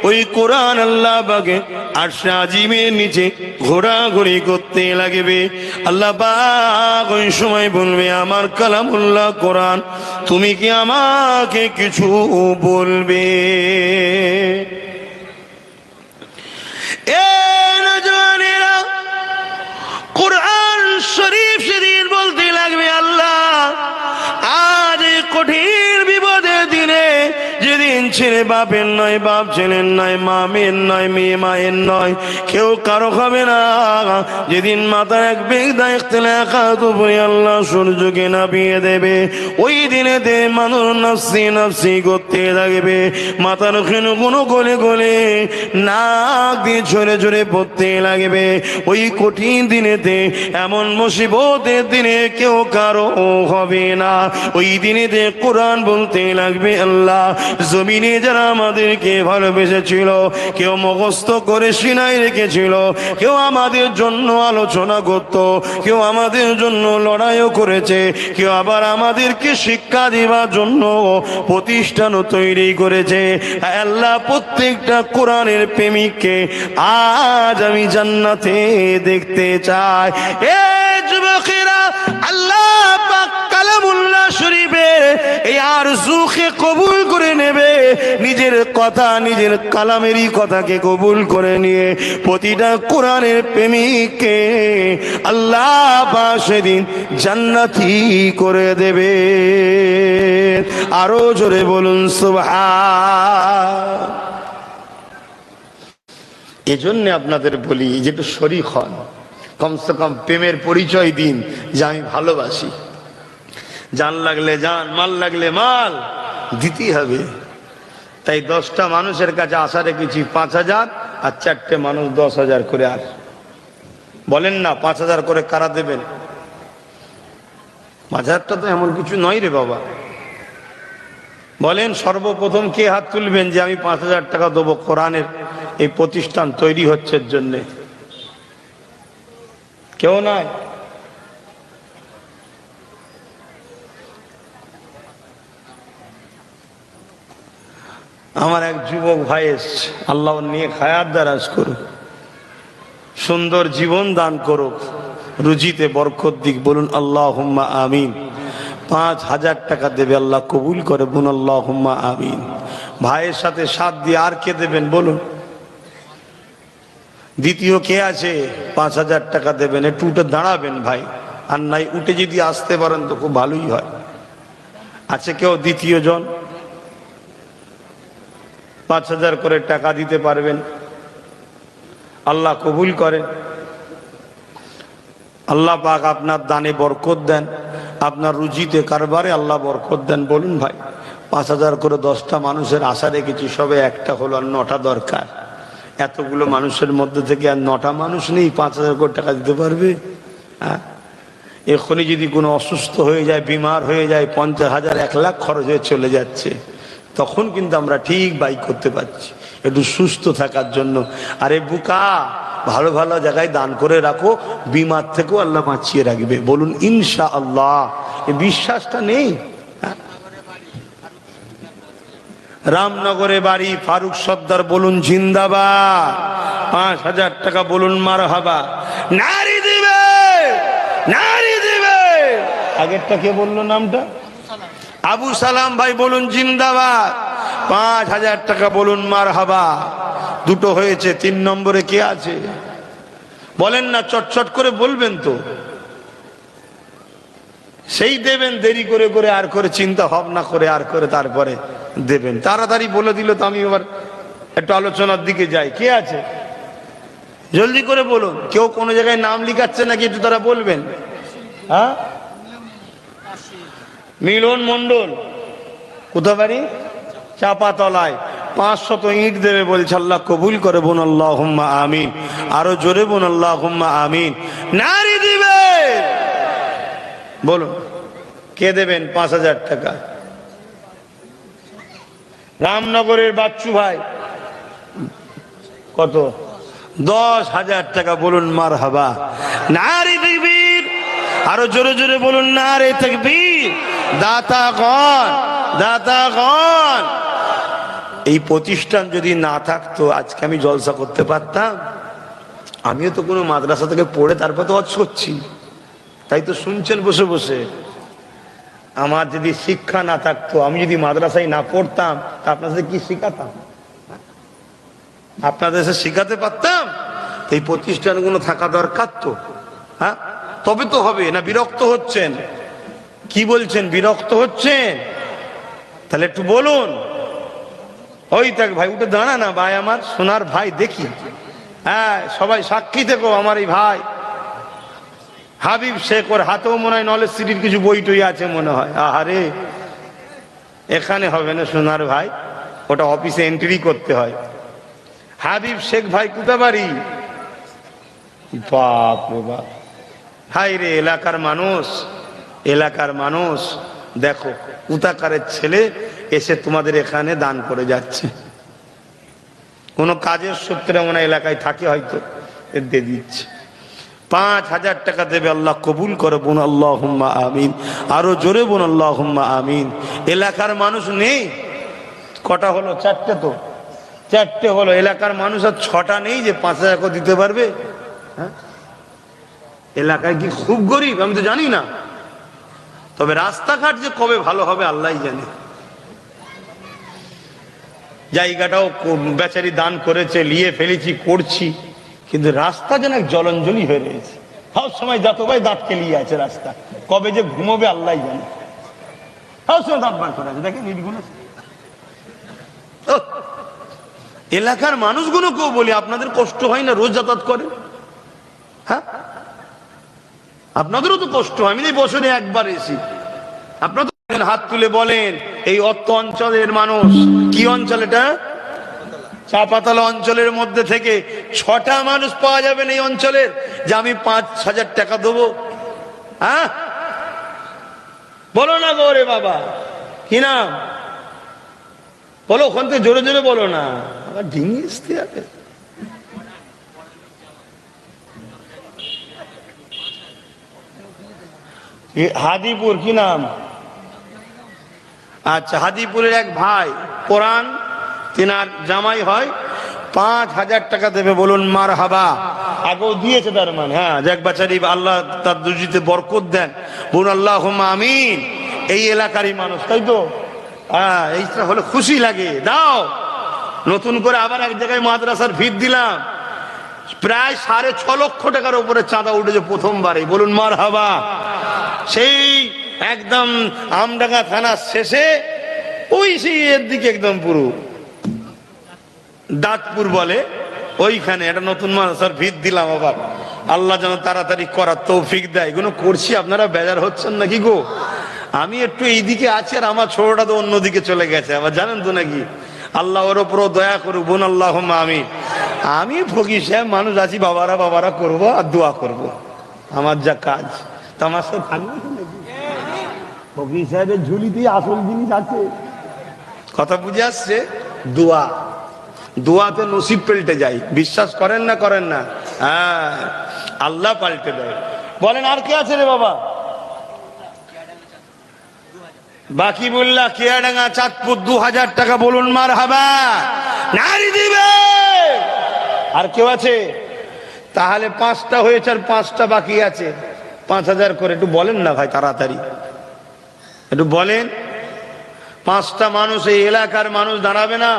ওই কোরআন আল্লাহ পাকে আরশে আজিমের নিচে ঘোরাঘুরি করতে লাগবে। আল্লাহ পাক ওই সময় বলবে, আমার কালামুল্লাহ কোরআন, তুমি কি আমাকে কিছু বলবে? এ নওজওয়ানেরা, কোরআন শরীফ সেদিন বলতে লাগবে, আল্লাহ আজ কঠিন বিপদের দিনে, যেদিন ছেলে বাপের নয়, বাপ ছেলের নয়, মা মেয়ের নয়, মেয়ে মায়ের নয়, কেউ কারো হবে না, যেদিন মাথার এক বেগদা ইখতিলাফাত উপরে আল্লাহ সূর্যকে নামিয়ে দেবে, ওই দিনেতে মানুষ নাফসি নাফসি করতে লাগবে, মাথার ওখানে কোনো গলে গলে নাক দিয়ে ঝরে ঝরে পড়তে লাগবে। ওই কঠিন দিনেতে, এমন মুসিবতের দিনে কেউ কারো হবে না। ওই দিনেতে কোরআন বলতে লাগবে, আল্লাহ জমিনে যারা আমাদেরকে ভালোবেসেছিল, কেউ মুখস্থ করে সিনায় রেখেছিল, কেউ আমাদের জন্য আলোচনা করত, কেউ আমাদের জন্য লড়াইও করেছে, কেউ আবার আমাদেরকে শিক্ষা দেওয়ার জন্য প্রতিষ্ঠানও তৈরি করেছে। আল্লাহ প্রত্যেকটা কোরআনের প্রেমিককে আজ আমি জান্নাতে দেখতে চাই। এ যুবক আখিরা আল্লাহ পাক কালামুল্লাহ শরীফের এই আরজুকে কবুল করে নেবে। নিজের কথা, নিজের কালামেরই কথাকে কবুল করে নিয়ে প্রতিটা কোরআনের প্রেমিককে আল্লাহ পাক সেদিন জান্নাতি করে দেবে। আরো জোরে বলুন সুবহান। এজন্য আপনাদের বলি যে একটু শরীক হন, কমসে কম প্রেমের পরিচয় দিন যে আমি ভালোবাসি। জান লাগলে জান, মাল লাগলে মাল দিতেই হবে। তাই 10টা মানুষের কাছে আশা রেখেছি 5,000, আর 4টে মানুষ 10,000 করে। আর বলেন না 5,000 করে কারা দেবেন? 5,000টা তো এমন কিছু নয় রে বাবা। বলেন সর্বপ্রথম কে হাত তুলবেন যে আমি 5,000 টাকা দেবো কোরআনের এই প্রতিষ্ঠান তৈরি হচ্ছে জন্য? কেউ নাই? আমার এক যুবক ভাই এসছে, আল্লাহ নিয়ে হায়াত দারাজ করুক, সুন্দর জীবন দান করুক, রুজিতে বরকত দিক। বলুন আল্লাহুম্মা আমিন। 5,000 টাকা দেবে, আল্লাহ কবুল করে। বলুন আল্লাহুম্মা আমিন। ভাইয়ের সাথে সাথ দিয়ে আর কে দেবেন বলুন? দ্বিতীয় কে আছে 5,000 টাকা দেবেন? একটু উঠে দাঁড়াবেন ভাই, আর নাই উঠে যদি আসতে পারেন তো খুব ভালোই হয়। আছে কেউ দ্বিতীয় জন? 5,000 করে টাকা দিতে পারবেন? আল্লাহ কবুল করে। আল্লাহ পাক আপনার দানে বরকত দেন, আপনার রুজিতে কারবারে আল্লাহ বরকত দেন। বলুন ভাই 5,000 করে 10টা মানুষের আশা রেখেছি, সবে একটা হলো, আর 9টা দরকার। এতগুলো মানুষের মধ্যে থেকে আর 9টা মানুষ নেই 5,000 করে টাকা দিতে পারবে? হ্যাঁ, এখনই যদি কোনো অসুস্থ হয়ে যায়, বিমার হয়ে যায়, 50,000 1 লাখ খরচ হয়ে চলে যাচ্ছে, তখন কিন্তু আমরা ঠিক বাই করতে পারছি একটু সুস্থ থাকার জন্য। আরে বুকা, ভালো ভালো জায়গায় দান করে রাখো, বিমার থেকেও আল্লাহ বাঁচিয়ে রাখবে। বলুন ইনশাআল্লাহ। এই বিশ্বাসটা নেই? রামনগরে বাড়ি, ফারুক সর্দার বলুন জিন্দাবাদ। 5,000 টাকা বলুন মারহাবা। নারী দিবে, নারী দিবে। আগেরটা কে বললো নামটা? আবু সালাম ভাই বলুন জিন্দাবাদ। 5,000 টাকা বলুন মারহাবা। দুটো হয়েছে, 3 নম্বরে কে আছে বলেন না? চটচট করে বলবেন তো, সেই দেবেন। দেরি করে করে আর করে চিন্তা ভাবনা করে আর করে তারপরে দেবেন। তাড়াতাড়ি বলে দিল তো আমি এবার একটু আলোচনার দিকে যাই। কে আছে জলদি করে বলুন। কেউ কোনো জায়গায় নাম লিখাচ্ছে নাকি একটু তারা বলবেন? হ্যাঁ, মিলন মন্ডল, কোথা বাড়ি? চাপাতলায়। 500 ইট দেবে বলছে, আল্লাহ কবুল করে। বোন আল্লাহুম্মা আমিন। আরো জোরে বোন আল্লাহুম্মা আমিন। নারী দিবে বলুন কে দেবেন 5,000 টাকা? রামনগরের বাচ্চু ভাই কত? 10,000 টাকা বলুন মারহাবা। নারী তাকবীর। আরো জোরে জোরে বলুন নারে তাকবীর। দাতা গণ, দাতা গণ। এই প্রতিষ্ঠান যদি না থাকতো আজকে আমি জলসা করতে পারতাম? আমিও তো কোনো মাদ্রাসা থেকে পড়ে তারপর তো ওয়াজ করছি, তাই তো শুনছেন বসে বসে। আমার যদি শিক্ষা না থাকতো, আমি যদি মাদ্রাসায় না পড়তাম, তা আপনাদের কি শিখাতাম? আপনাদের শিখাতে পারতাম? এই প্রতিষ্ঠানগুলো থাকা দরকার তো। হ্যাঁ, তবে তো হবে না। বিরক্ত হচ্ছেন? কি বলছেন? বিরক্ত হচ্ছেন? তাহলে একটু বলুন। ওই থাক ভাই, উঠে দাঁড়া না ভাই, আমার সোনার ভাই। দেখি, হ্যাঁ সবাই সাক্ষী থেকো। আমার এই ভাই হাবিব শেখ, ওর হাতেও মনে হয় নলেজ সিটির কিছু বই টই আছে মনে হয়। আহারে, এখানে হবে না সোনার ভাই, ওটা অফিসে এন্ট্রি করতে হয়। হাবিব শেখ ভাই কোথা বাড়ি? বাপ রে বাপ, হাই রে এলাকার মানুষ, এলাকার মানুষ দেখো উতাকারের ছেলে এসে তোমাদের এখানে দান করে যাচ্ছে। কোনো কাজের সূত্রে মনে এলাকায় থাকে, হয়তো দিয়ে দিচ্ছে। 5,000 টাকা দেবে, আল্লাহ কবুল করে। বোন আল্লাহুম্মা আমিন। আরো জোরে বোন আল্লাহুম্মা আমিন। এলাকার মানুষ নেই? কটা হলো? 4টে তো, 4টে হলো। এলাকার মানুষ আর 6টা নেই যে 5,000 করে দিতে পারবে? হ্যাঁ, এলাকায় কি খুব গরিব আমি তো জানি না, তবে রাস্তাঘাট যে কবে ভালো হবে আল্লাহই জানে। জায়গাটাও বেচারি দান করেছে, নিয়ে ফেলেছি, করছি, কিন্তু রাস্তা যেন এক জলঞ্জলি হয়ে রয়েছে। সব সময় যত ভাই দাঁত কেলিয়ে আছে রাস্তা, কবে যে ঘুমোবে আল্লাহই জানে। সব সময় দাঁত বার করে আছে, দেখেন এইগুলো। এলাকার মানুষগুলোকেও বলি, আপনাদের কষ্ট হয় না রোজ যাতায়াত করেন? হ্যাঁ, আপনাদেরও তো কষ্ট হয়। আমি এই বছরে একবার এসি, আপনারা তো হাত তুলে বলেন এই অত্ত অঞ্চলের মানুষ। কি অঞ্চল এটা? চাপাতলা অঞ্চলের মধ্যে থেকে 6টা মানুষ পাওয়া যাবেন এই অঞ্চলের যে আমি 5,000 টাকা দেবো। হ্যাঁ, বলো না গো রে বাবা, কি নাম বলো, ওখান থেকে জোরে জোরে বলো না, আবার ডিঙি আসতে হবে। হাদিপুর, কি নাম? আচ্ছা, হাদিপুরের এক ভাই কোরআন, তিনার জামাই হয়, 5,000 টাকা দেবে, বলুন মার হাবা। আগেও দিয়েছে তার মানে। হ্যাঁ, যাক বাচারি, আল্লাহ তার দুজিতে বরকত দেন, বলুন আল্লাহুম্মা আমিন। এই এলাকারই মানুষ, তাই তো? হ্যাঁ, এইটা হলে খুশি লাগে। দাও। নতুন করে আবার এক জায়গায় মাদ্রাসার ভিত দিলাম, প্রায় 6.5 লক্ষ টাকার উপরে চাঁদা উঠেছে প্রথমবারে, বলুন মার হাবা। সেই একদম আমডাঙ্গা থানার শেষে, ওই সেই এর দিকে একদম পুরো দাঁতপুর বলে, ওইখানে একটা নতুন মাদ্রাসার ভিত দিলাম। আবার আল্লাহ যেন তাড়াতাড়ি করার তৌফিক দেয়। এগুলো করছি, আপনারা বেজার হচ্ছেন নাকি গো? আমি একটু এইদিকে আছি আর আমার ছোটটা তো অন্যদিকে চলে গেছে, আবার জানেন তো নাকি? আল্লাহ ওর উপরও দয়া করুক, বোন আল্লাহুম্মা আমিন। আমি ফকির সাহেব মানুষ আছি, বাবারা বাবারা করবো আর দোয়া করব, আমার যা কাজ। তামাশা থাকবে নাকি? ফকির সাহেবের ঝুলিতেই আসল জিনিস আছে। কথা বুঝে আসছে? দোয়া, দোয়াতে নসিব পাল্টে যায়। বিশ্বাস করেন না? করেন না? হ্যাঁ, আল্লাহ পাল্টে দেয়। বলেন আর কে আছে রে বাবা? বাকি বললা কেয়াডাঙ্গা চাঁদপুর 2,000 টাকা, বলুন মার হাবা। নারী দিবে। আর কেউ আছে? তাহলে 5টা হয়েছে আর 5টা বাকি আছে, 5,000 করে। একটু বলেন না ভাই, তাড়াতাড়ি একটু বলেন। 5টা মানুষ, এই এলাকার মানুষ দাঁড়াবে না?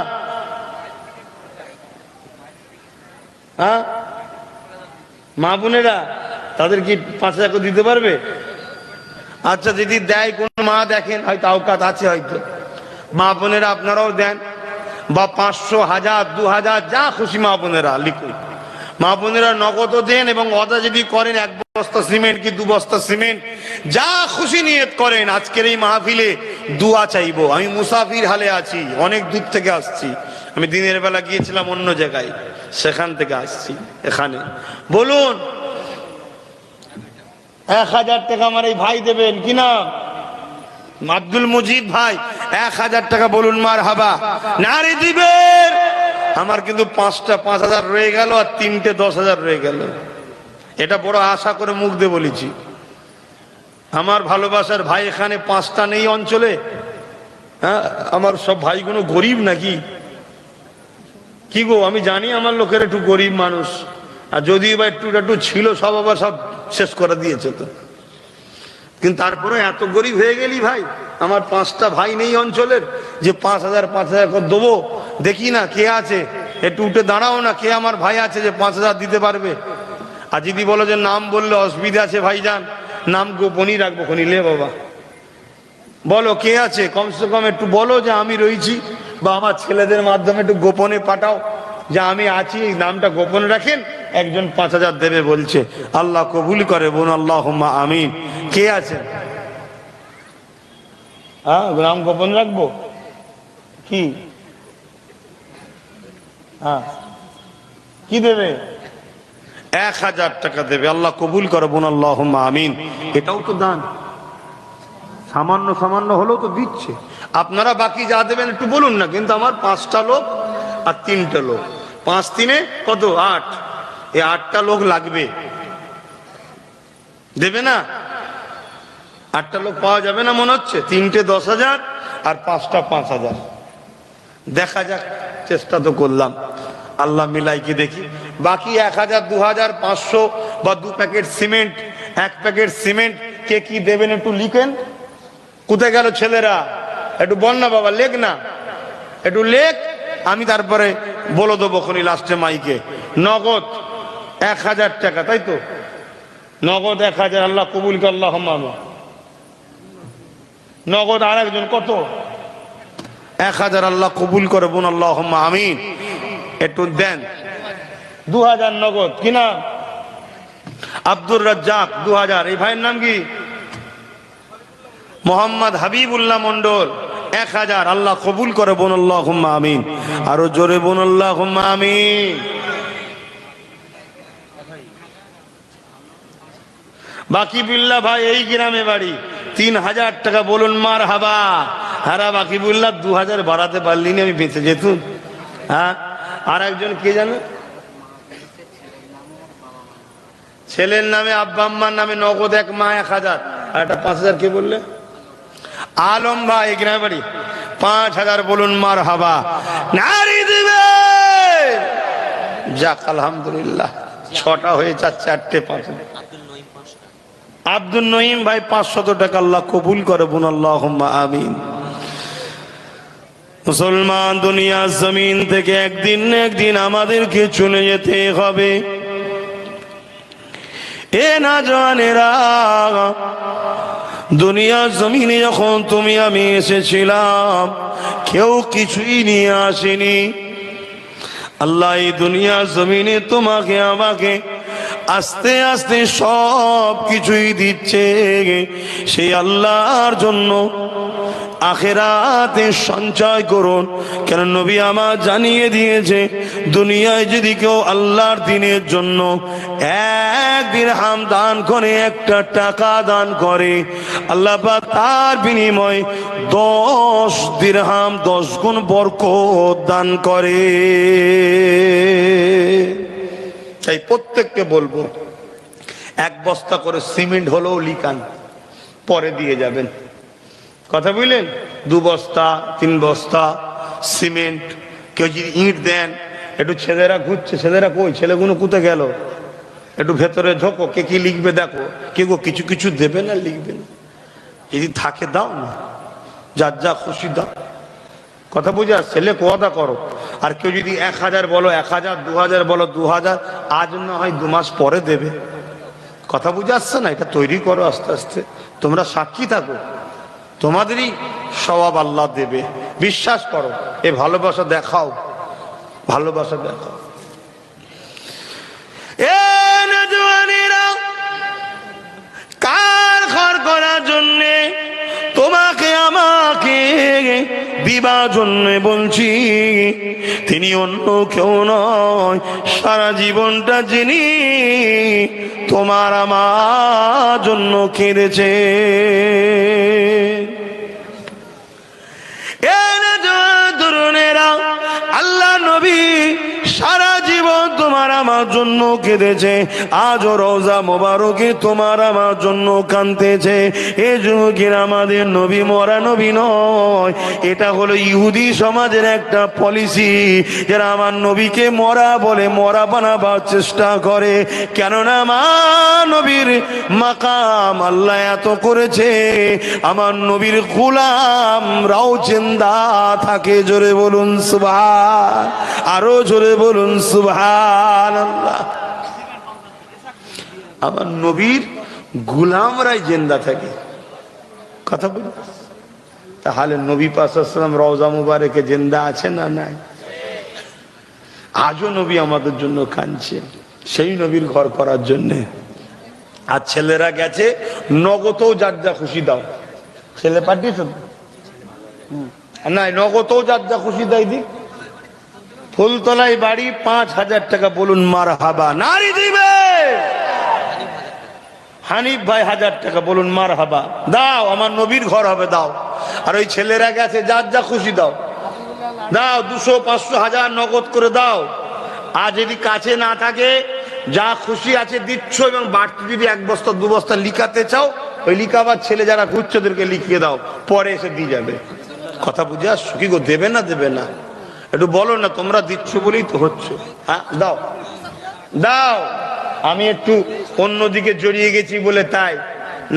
হ্যাঁ, মা বোনেরা তাদের কি 5,000 করে দিতে পারবে? আচ্ছা, যদি দেয় কোন মা, দেখেন হয়তো আওকাত আছে, হয়তো মা বোনেরা আপনারাও দেন, বা 500, 1000, 2000, যা খুশি মা বোনেরা লিখুন। মা বোনেরা নগদ দেন, এবং অদা যদি করেন 1 বস্তা সিমেন্ট কি 2 বস্তা সিমেন্ট, যা খুশি নিয়ত করেন। আজকের এই মাহফিলে দোয়া চাইবো। আমি মুসাফির হালে আছি, অনেক দূর থেকে আসছি। আমি দিনের বেলা গিয়েছিলাম অন্য জায়গায়, সেখান থেকে আসছি এখানে। বলুন 1,000 টাকা আমার এই ভাই দেবেন, কি নাম? আব্দুল মজিদ ভাই, 1,000 টাকা, বলুন মার হাবা। নারী দিবেন। আমার কিন্তু 5টা 5,000 রয়ে গেল, আর 3টে 10,000 রয়ে গেল। এটা বড় আশা করে মুখ দিয়ে বলেছি। আমার ভালোবাসার ভাই এখানে 5টা নেই অঞ্চলে। হ্যাঁ, আমার সব ভাইগুলো গরিব নাকি কি গো? আমি জানি আমার লোকের একটু গরিব মানুষ, আর যদি বা একটু একটু ছিল, সব আবার সব শেষ করে দিয়েছে তো। কিন্তু তারপরে এত গরিব হয়ে গেলি ভাই, আমার 5টা ভাই নেই অঞ্চলের যে 5,000 5,000 করে দেবো। দেখি না কে আছে, একটু উঠে দাঁড়াও না, কে আমার ভাই আছে যে 5,000 দিতে পারবে। আর যদি বলো যে নাম বললে অসুবিধা আছে ভাইজান, নাম গোপনই রাখবো, খনিলে বাবা। বলো কে আছে, কমসে কম একটু বলো যে আমি রয়েছি, বা আমার ছেলেদের মাধ্যমে একটু গোপনে পাঠাও যে আমি আছি, এই নামটা গোপনে রাখেন। একজন 5,000 দেবে বলছে, আল্লাহ কবুল করে, বোন আল্লাহুম্মা আমিন। কে আছে? হ্যাঁ, নাম গোপন রাখবো কি? হ্যাঁ, কি দেবে? 1,000 টাকা দেবে। আল্লাহ কবুল করে, বোন আল্লাহুম্মা আমিন। এটাও তো দান, সামান্য সামান্য হলেও তো দিচ্ছে। আপনারা বাকি যা দেবেন একটু বলুন না। কিন্তু আমার 5টা লোক আর 3টে লোক, 5 3 কত? 8। এই 8টা লোক লাগবে, দেবে না? 8টা লোক পাওয়া যাবে না মনে হচ্ছে। 3টে 10,000 আর 5টা 5,000। দেখা যাক, চেষ্টা তো করলাম, আল্লাহ মিলাই কি দেখি। বাকি 1,000, 2,000, 500 বা 2 প্যাকেট সিমেন্ট, 1 প্যাকেট সিমেন্ট কে কি দেবেন একটু লিখেন। কোথায় গেল ছেলেরা? একটু বল না বাবা, লেখ না, একটু লেখ, আমি তারপরে বলে দেবো খনি লাস্টে মাইকে। নগদ 1000 টাকা, তাই তো? নগদ 1000, আল্লাহ কবুল করে, আল্লাহুম্মা আমিন। নগদ আর একজন কত? 1000, আল্লাহ কবুল করে বোন, আল্লাহুম্মা আমিন। একটু দেন 2000 নগদ। কি নাম? আব্দুর রাজ্জাক, 2000। এই ভাইয়ের নাম কি? মোহাম্মদ হাবিবুল্লাহ মন্ডল, 1000, আল্লাহ কবুল করে বোন, আল্লাহুম্মা আমিন। আরো জোরে বোন, আল্লাহুম্মা আমিন। বাকিবুল্লাহ ভাই এই গ্রামে বাড়ি, 3000 টাকা, বলুন মারহাবা। হারা বাকিবুল্লাহ, 2000 বাড়াতে পারলি না, আমি বেঁচে যেতুম। হ্যাঁ, আর একজন কে জানো? ছেলের নামে, আব্বা আম্মার নামে নগদ 1, মা 1000, আর একটা 5000। কে বললে? আলম ভাই এই গ্রামে বাড়ি, 5000, বলুন মারহাবা। নারী দিবে। যাক আলহামদুলিল্লাহ, 6টা হয়ে যাচ্ছে, 4টে 5। আব্দুল নঈম ভাই 500 টাকা, আল্লাহ কবুল করে বোন, আল্লাহুম্মা আমিন। মুসলমান, দুনিয়ার জমিন থেকে একদিন না একদিন আমাদেরকে চলে যেতে হবে। এ না জানেরা, দুনিয়ার জমিনে যখন তুমি আমি এসেছিলাম, কেউ কিছুই নিয়ে আসেনি। আল্লাহ এই দুনিয়ার জমিনে তোমাকে আমাকে আস্তে আস্তে সব কিছুই দিচ্ছে। সেই আল্লাহর জন্য আখেরাতে সঞ্চয় করুন। কেন নবী আমার জানিয়ে দিয়েছে, দুনিয়ায় যদি কেউ আল্লাহর দিনের জন্য 1 দিরহাম দান করে, 1টা টাকা দান করে, আল্লাহ পাক তার বিনিময়ে 10 দিরহাম 10 গুণ বরকত দান করে। তাই প্রত্যেককে বলবো, 1 বস্তা করে সিমেন্ট হলেও লিখান, পরে দিয়ে যাবেন। কথা বুঝলেন? 2 বস্তা 3 বস্তা সিমেন্ট। কেউ যদি ইট দেন, একটু ছেলেরা ঘুরছে, ছেলেরা কই? ছেলেগুলো কোথায় গেল? একটু ভেতরে ঝোঁকো, কে কি লিখবে দেখো। কেউ কিছু কিছু দেবে না, লিখবে না, যদি থাকে দাও না, যার যা খুশি দাও। কথা বুঝে? ছেলে কথা করো। আর কেউ যদি 1000 বলো 1000, 2000 বলো 2000, আজ না হয় 2 মাস পরে দেবে। কথা বুঝে আসছে না? এটা তৈরি করো আস্তে আস্তে, তোমরা সাক্ষী থাকো, তোমাদেরই সওয়াব আল্লাহ দেবে, বিশ্বাস করো। এ ভালোবাসা দেখাও, ভালোবাসা দেখাও। এ নওজওয়ানেরা, কার ঘর করার জন্যে তোমাকে আমাকে দিবার জন্য বলছি, তিনি অন্য কেউ নয়, সারা জীবনটা যিনি তোমার আমার জন্য কেঁদেছে। আল্লাহ নবী সারা জীবন তোমার আমার জন্য কেঁদেছে, আজও রওজা মোবারকে তোমার আমার জন্য কাঁদতেছে। এই যুগের আমাদের নবী মরা নবী নয়, এটা হলো ইহুদি সমাজের একটা পলিসি, যারা আমার নবীকে মরা বলে, মরা বানাবার চেষ্টা করে। কেননা আমার নবীর মাকাম আল্লাহ এত করেছে, আমার নবীর গোলামরাও জিন্দা থাকে। জোরে বলুন সুবহান, আরো জোরে বলুন সুবহানাল্লাহ। আমার নবীর গোলামরাই জিন্দা থাকে। কথা বলি? তাহলে নবী পাক সাল্লাল্লাহু আলাইহি ওয়াসাল্লাম রওজা মুবারকে জিন্দা আছে না নাই? আজও নবী আমাদের জন্য কাঁদছে, সেই নবীর ঘর করার জন্যে। আর ছেলেরা গেছে, নগদও যার যা খুশি দাও। ছেলে পাঠিয়েছে নাই, নগদও যার যা খুশি দেয় দিক। ফুলতলায় বাড়ি, 5000 টাকা, বলুন মারহাবা। নারী দিবে। হানিফ ভাই 1000 টাকা, বলুন মারহাবা। দাও, আমার নবীর ঘর হবে, দাও। আর ওই ছেলেরা গেছে, যার যা খুশি দাও, দাও। 200, 500, 1000 নগদ করে দাও। আর যদি কাছে না থাকে, যা খুশি আছে দিচ্ছ, এবং বাড়তি যদি 1 বস্তা 2 বস্তা লিখাতে চাও, ওই লিখাবার ছেলে যারা ঘুরছে ওদেরকে লিখিয়ে দাও, পরে এসে দিয়ে যাবে। কথা বুঝে আসছো? কি গো, দেবে না দেবে না? একটু বলো না, তোমরা দিচ্ছ বলেই তো হচ্ছে। হ্যাঁ, দাও দাও। আমি একটু অন্যদিকে জড়িয়ে গেছি বলে তাই,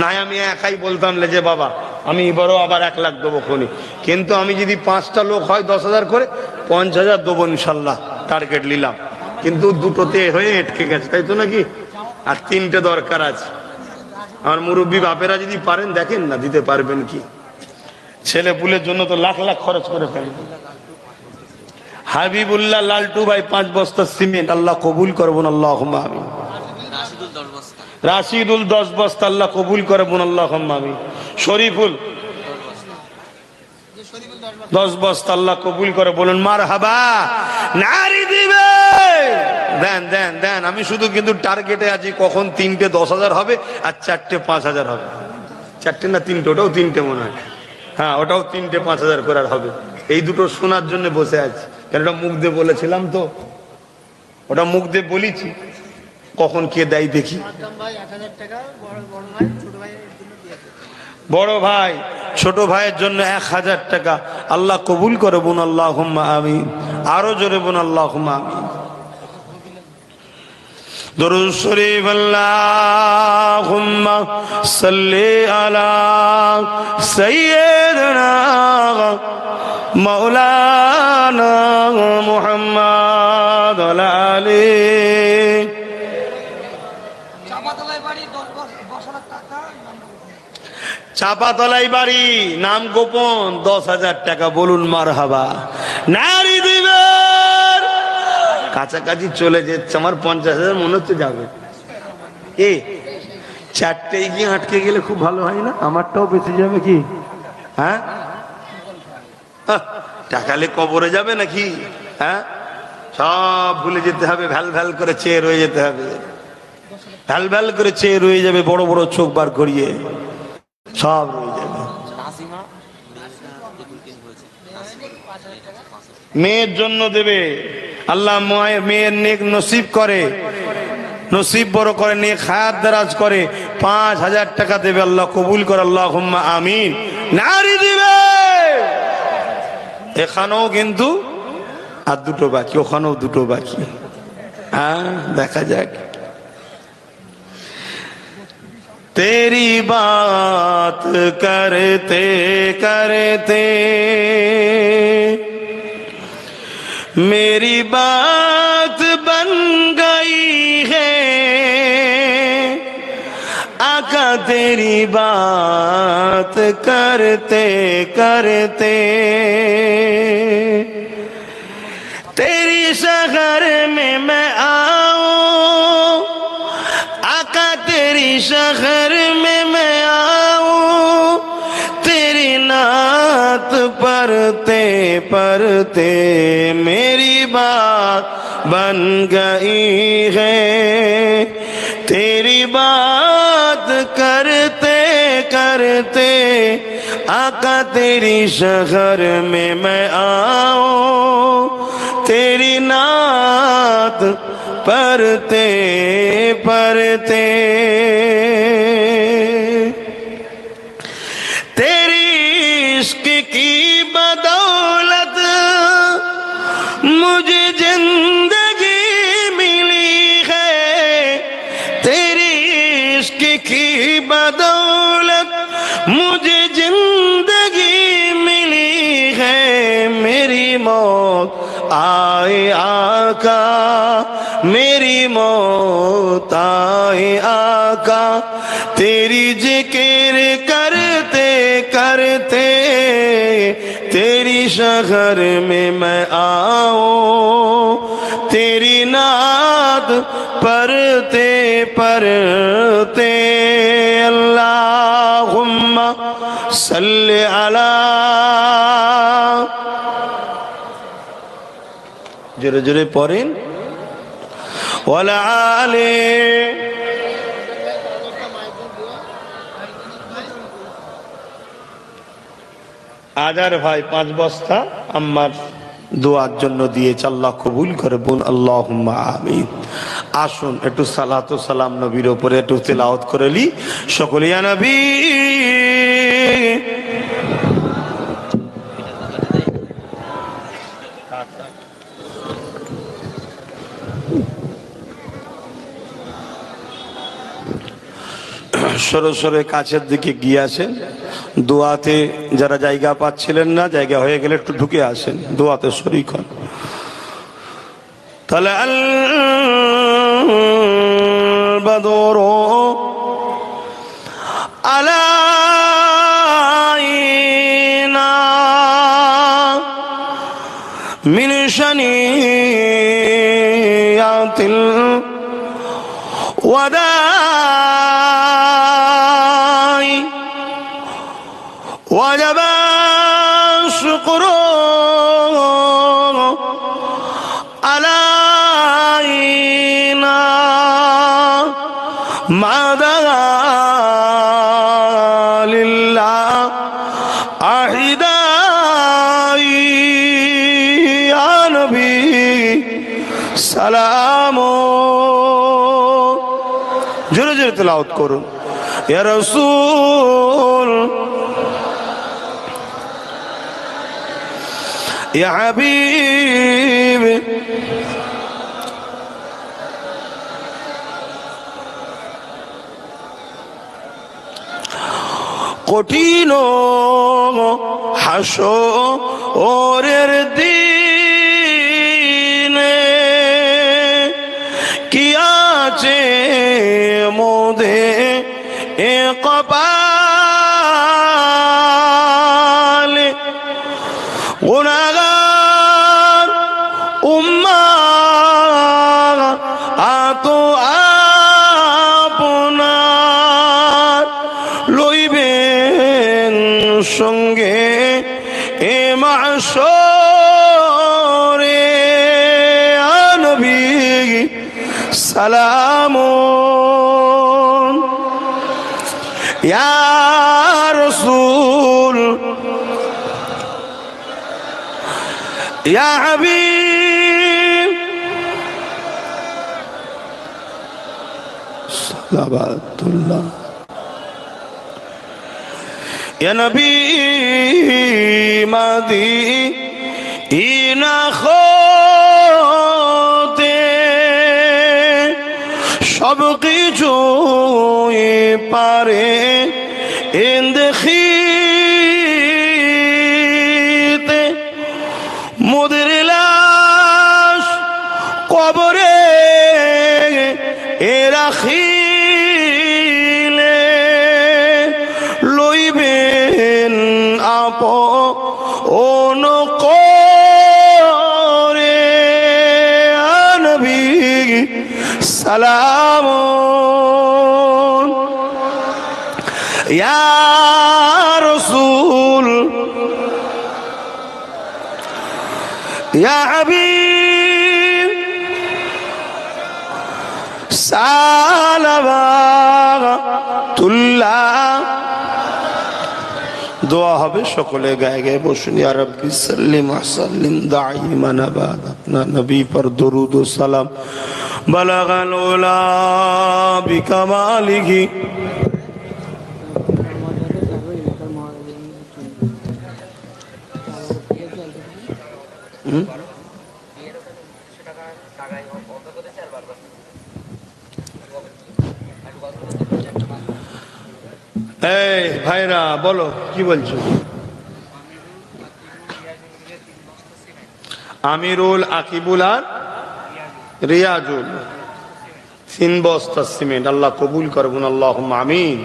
নাই আমি একাই বলতাম যে বাবা আমি এবারও আবার 1 লাখ দেবো খনি, কিন্তু আমি যদি 5টা লোক হয় 10,000 করে 50,000 দেবো ইনশাল্লাহ, টার্গেট নিলাম। কিন্তু দুটোতে হয়ে আটকে গেছে, তাই তো নাকি? আর 3টে দরকার আছে। আমার মুরব্বী বাপেরা যদি পারেন দেখেন না দিতে পারবেন কি, ছেলে পুলের জন্য তো লাখ লাখ খরচ করে ফেলবেন। হাবিবুল্লাহ লালটু ভাই 5 বস্তা সিমেন্ট, আল্লাহ কবুল করবেন, আল্লাহুম্মা আমিন। রাশিদুল 10 বস্তা, আল্লাহ কবুল করবেন, আল্লাহুম্মা আমিন। শরীফুল 10 বস্তা, আল্লাহ কবুল করে, বলুন মারহাবা। নারী দিবে, দেন দেন দেন। আমি শুধু কিন্তু টার্গেটে আছি কখন 3টে 10,000 হবে আর 4টে 5,000 হবে। 4টে না 3টে, ওটাও 3টে মনে হয়, হ্যাঁ ওটাও 3টে 5,000 করে হবে। এই দুটো শোনার জন্য বসে আছি, কেন ওটা মুখ দিয়ে বলেছিলাম তো, ওটা মুখ দিয়ে বলেছি, কখন কে দেয় দেখি। বড় ভাই ছোট ভাইয়ের জন্য 1,000 টাকা, আল্লাহ কবুল করে, বোন আল্লাহুম্মা আমিন। আরো জোরে বোন আল্লাহুম্মা আমিন। দরুদ শরীফ, আল্লাহুম্মা সাল্লি আলা সাইয়্যিদিনা মাওলানা মুহাম্মদ ওয়া আলি। চাপাতলাই বাড়ি, নাম গোপন, 10,000 টাকা, বলুন মারহাবা। নারী দিবেন, কাছাকাছি চলে যাচ্ছে, আমার 50,000 মনে হচ্ছে যাবে। 4টেই গিয়ে আটকে গেলে খুব ভালো হয় না? আমারটাও বেঁচে যাবে কি? হ্যাঁ, টাকালে কবরে যাবে নাকি? হ্যাঁ, সব ভুলে যেতে হবে, ভ্যাল ভ্যাল করে চেয়ে রয়ে যেতে হবে, ভ্যাল ভ্যাল করে চেয়ে রয়ে যাবে, বড় বড় চোখ বার করিয়ে সব রয়ে যাবে। মেয়ের জন্য দেবে, আল্লাহ মেয়ের নেক নসিব করে, নসিব বড় করে, নেক হায়াত দারাজ করে। 5,000 টাকা দেবে, আল্লাহ কবুল করে, আল্লাহুম্মা আমিন। নারী দিবে, এখানেও কিন্তু আর 2টো বাকি, ওখানেও 2টো বাকি। হ্যাঁ, দেখা যাক। तेरी बात करते करते मेरी बात बन गई है, आका तेरी बात करते करते तेरी शहर में मैं आऊं, आका तेरी शहर में मैं आऊं, तेरी नात पढ़ते पढ़ते मेरी बात बन गई है, तेरी बात करते करते आका तेरी शहर में मैं आऊं, तेरी नात पढ़ते पढ़ते तेरी इश्क की बदौलत मुझे जिंदगी मिली है, तेरी इश्क की बदौलत मुझे जिंदगी मिली है, मेरी मौत आए आका, मेरी मौत आए आका, तेरी जिक्र करते करते तेरी शहर में मैं आऊं, तेरी नात पढ़ते पढ़ते अल्लाहुम्मा सल्ली अला। জোরে জোরে পড়েন, ওয়ালা আলে। আজার ভাই 5 বস্তা আম্মার দোয়ার জন্য দিয়েছে, আল্লাহ কবুল করে, বল আল্লাহুম্মা আমিন। আসুন একটু সালাত ও সালাম নবীর উপরে একটু তেলাওয়াত করে লি সকলে। ইয়া নবী সরে সরে কাছের দিকে গিয়ে আসেন। দোয়াতে যারা জায়গা পাচ্ছিলেন না, জায়গা হয়ে গেলে একটু ঢুকে আসেন, দোয়াতে শরীক হন। তাহলে আল বদর আলাইনা মিন শানিয়াতিল ওয়াদাই وجب الشكر علينا ما دعا لله أحداي يا نبي سلام জোরে জোরে তেলাওয়াত করুন। ইয়া রাসূল ইয়া হাবিব কঠিন হাসরের দিনে কি আছে মোদে এ কপালে গুনাহগার উম্মাহ আতো আপনার লইবেন সঙ্গে এ মাশরে নবী সালামুন ইয়া রাসূল ইয়া হাবিব সালাওয়াতুল্লাহ ইয়া নবী মদিনা হতে সব কিছুই পারে দেখিতে মোদের লাশ কবরে এ রাখিলে লইবেন আপন করে নবী সালামুন ইয়া রাসূল ইয়া হাবিব সালাওয়াতুল্লাহ দোয়া হবে, সকলে গায়ে গায়ে বসুন। ইয়া রাব্বি সাল্লিম ওয়া সাল্লিম দাইমান আবাদ আপনা নবী पर दुरूद व सलाम बलगल उला बिकमालिही এই ভাইরা বলো কি বলছো? আমিরুল, আকিবুল আর রিয়াজুল 3 বস্তা সিমেন্ট আল্লাহ কবুল করবেন, আল্লাহুম্মা আমিন।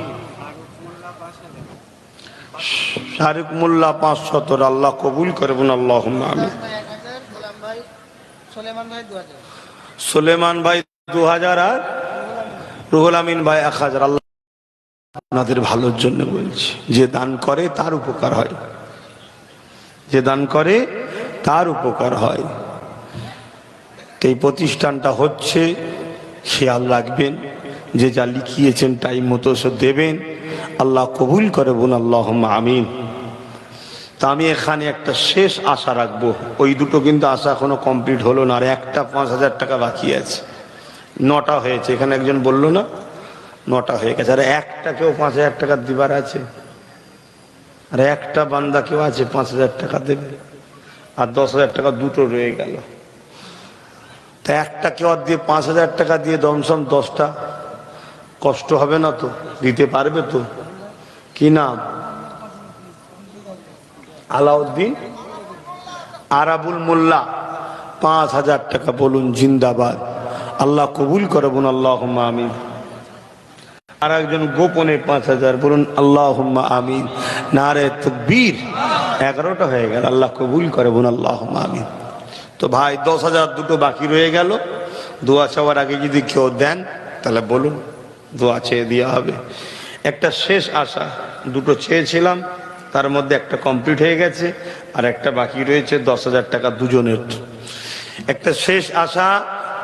শারিক মোল্লা 500 আল্লাহ কবুল করবেন, আল্লাহুম্মা আমিন। সুলেমান ভাই 2000 আর রুহুল আমিন ভাই 1000 আল্লাহ আপনাদের ভালোর জন্য বলছি। যে দান করে তার উপকার হয়, যে দান করে তার উপকার হয়। এই প্রতিষ্ঠানটা হচ্ছে, খেয়াল রাখবেন, যে যা লিখিয়েছেন টাইম মতো সে দেবেন, আল্লাহ কবুল করে বোন, আল্লাহুম্মা আমিন। তা আমি এখানে একটা শেষ আশা রাখবো, ওই দুটো কিন্তু আশা এখনো কমপ্লিট হলো না, আর একটা 5000 টাকা বাকি আছে। 9টা হয়েছে, এখানে একজন বললো না 9টা হয়ে গেছে, আর একটা কেউ 5000 টাকা দিবার আছে, আর একটা বান্দা কেউ আছে 5000 টাকা দেবে, আর 10000 টাকা দুটো রয়ে গেল। তা একটা কেউ দিয়ে 5000 টাকা দিয়ে দমসম 10টা কষ্ট হবে না তো? দিতে পারবে তো? কি নাম? আলাউদ্দিন আরাবুল মোল্লা। 5,000 টাকা বলুন জিন্দাবাদ। আল্লাহ কবুল করবুন, আল্লাহুম্মা আমিন। আর একজন গোপনে 5,000 বলুন আল্লাহুম্মা আমিন। নারে তাকবীর। 11টা হয়ে গেল, আল্লাহ কবুল করবুন, আল্লাহুম্মা আমিন। তো ভাই 10,000 দুটো বাকি রয়ে গেল। দোয়া চাওয়ার আগে যদি কেউ দেন তাহলে বলুন, দোয়া চেয়ে দেওয়া হবে। একটা শেষ আশা, দুটো চেয়েছিলাম, তার মধ্যে একটা কমপ্লিট হয়ে গেছে, আর একটা বাকি রয়েছে 10,000 টাকা দুজনের। একটা শেষ আশা,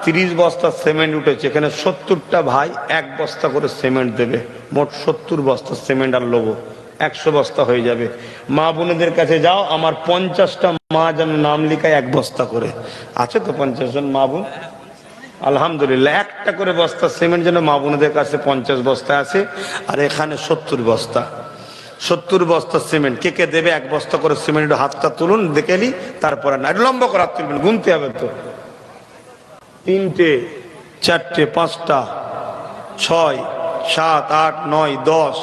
30 বস্তা সিমেন্ট উঠেছে, এখানে 70টা ভাই 1 বস্তা করে সিমেন্ট দেবে। মোট 70 বস্তা সিমেন্ট আর লোবো, 100 বস্তা হয়ে যাবে। মা বোনেদের কাছে যাও, আমার 50টা মা যেন নাম লিখায় 1 বস্তা করে। আছে তো 50 জন মা বোন? আলহামদুলিল্লাহ, একটা করে বস্তা সিমেন্ট যেন মা বোনেদের কাছে 50 বস্তা আছে। আর এখানে 70 বস্তা, 70 বস্তা সিমেন্ট। কে কে দেবে 1 বস্তা করে সিমেন্ট? হাতটা তুলুন দেখেলি, তারপরে না লম্বা করে হাত তুলবেন, গুনতে হবে তো। 3টে 4টে 5টা 6 7 8 9 10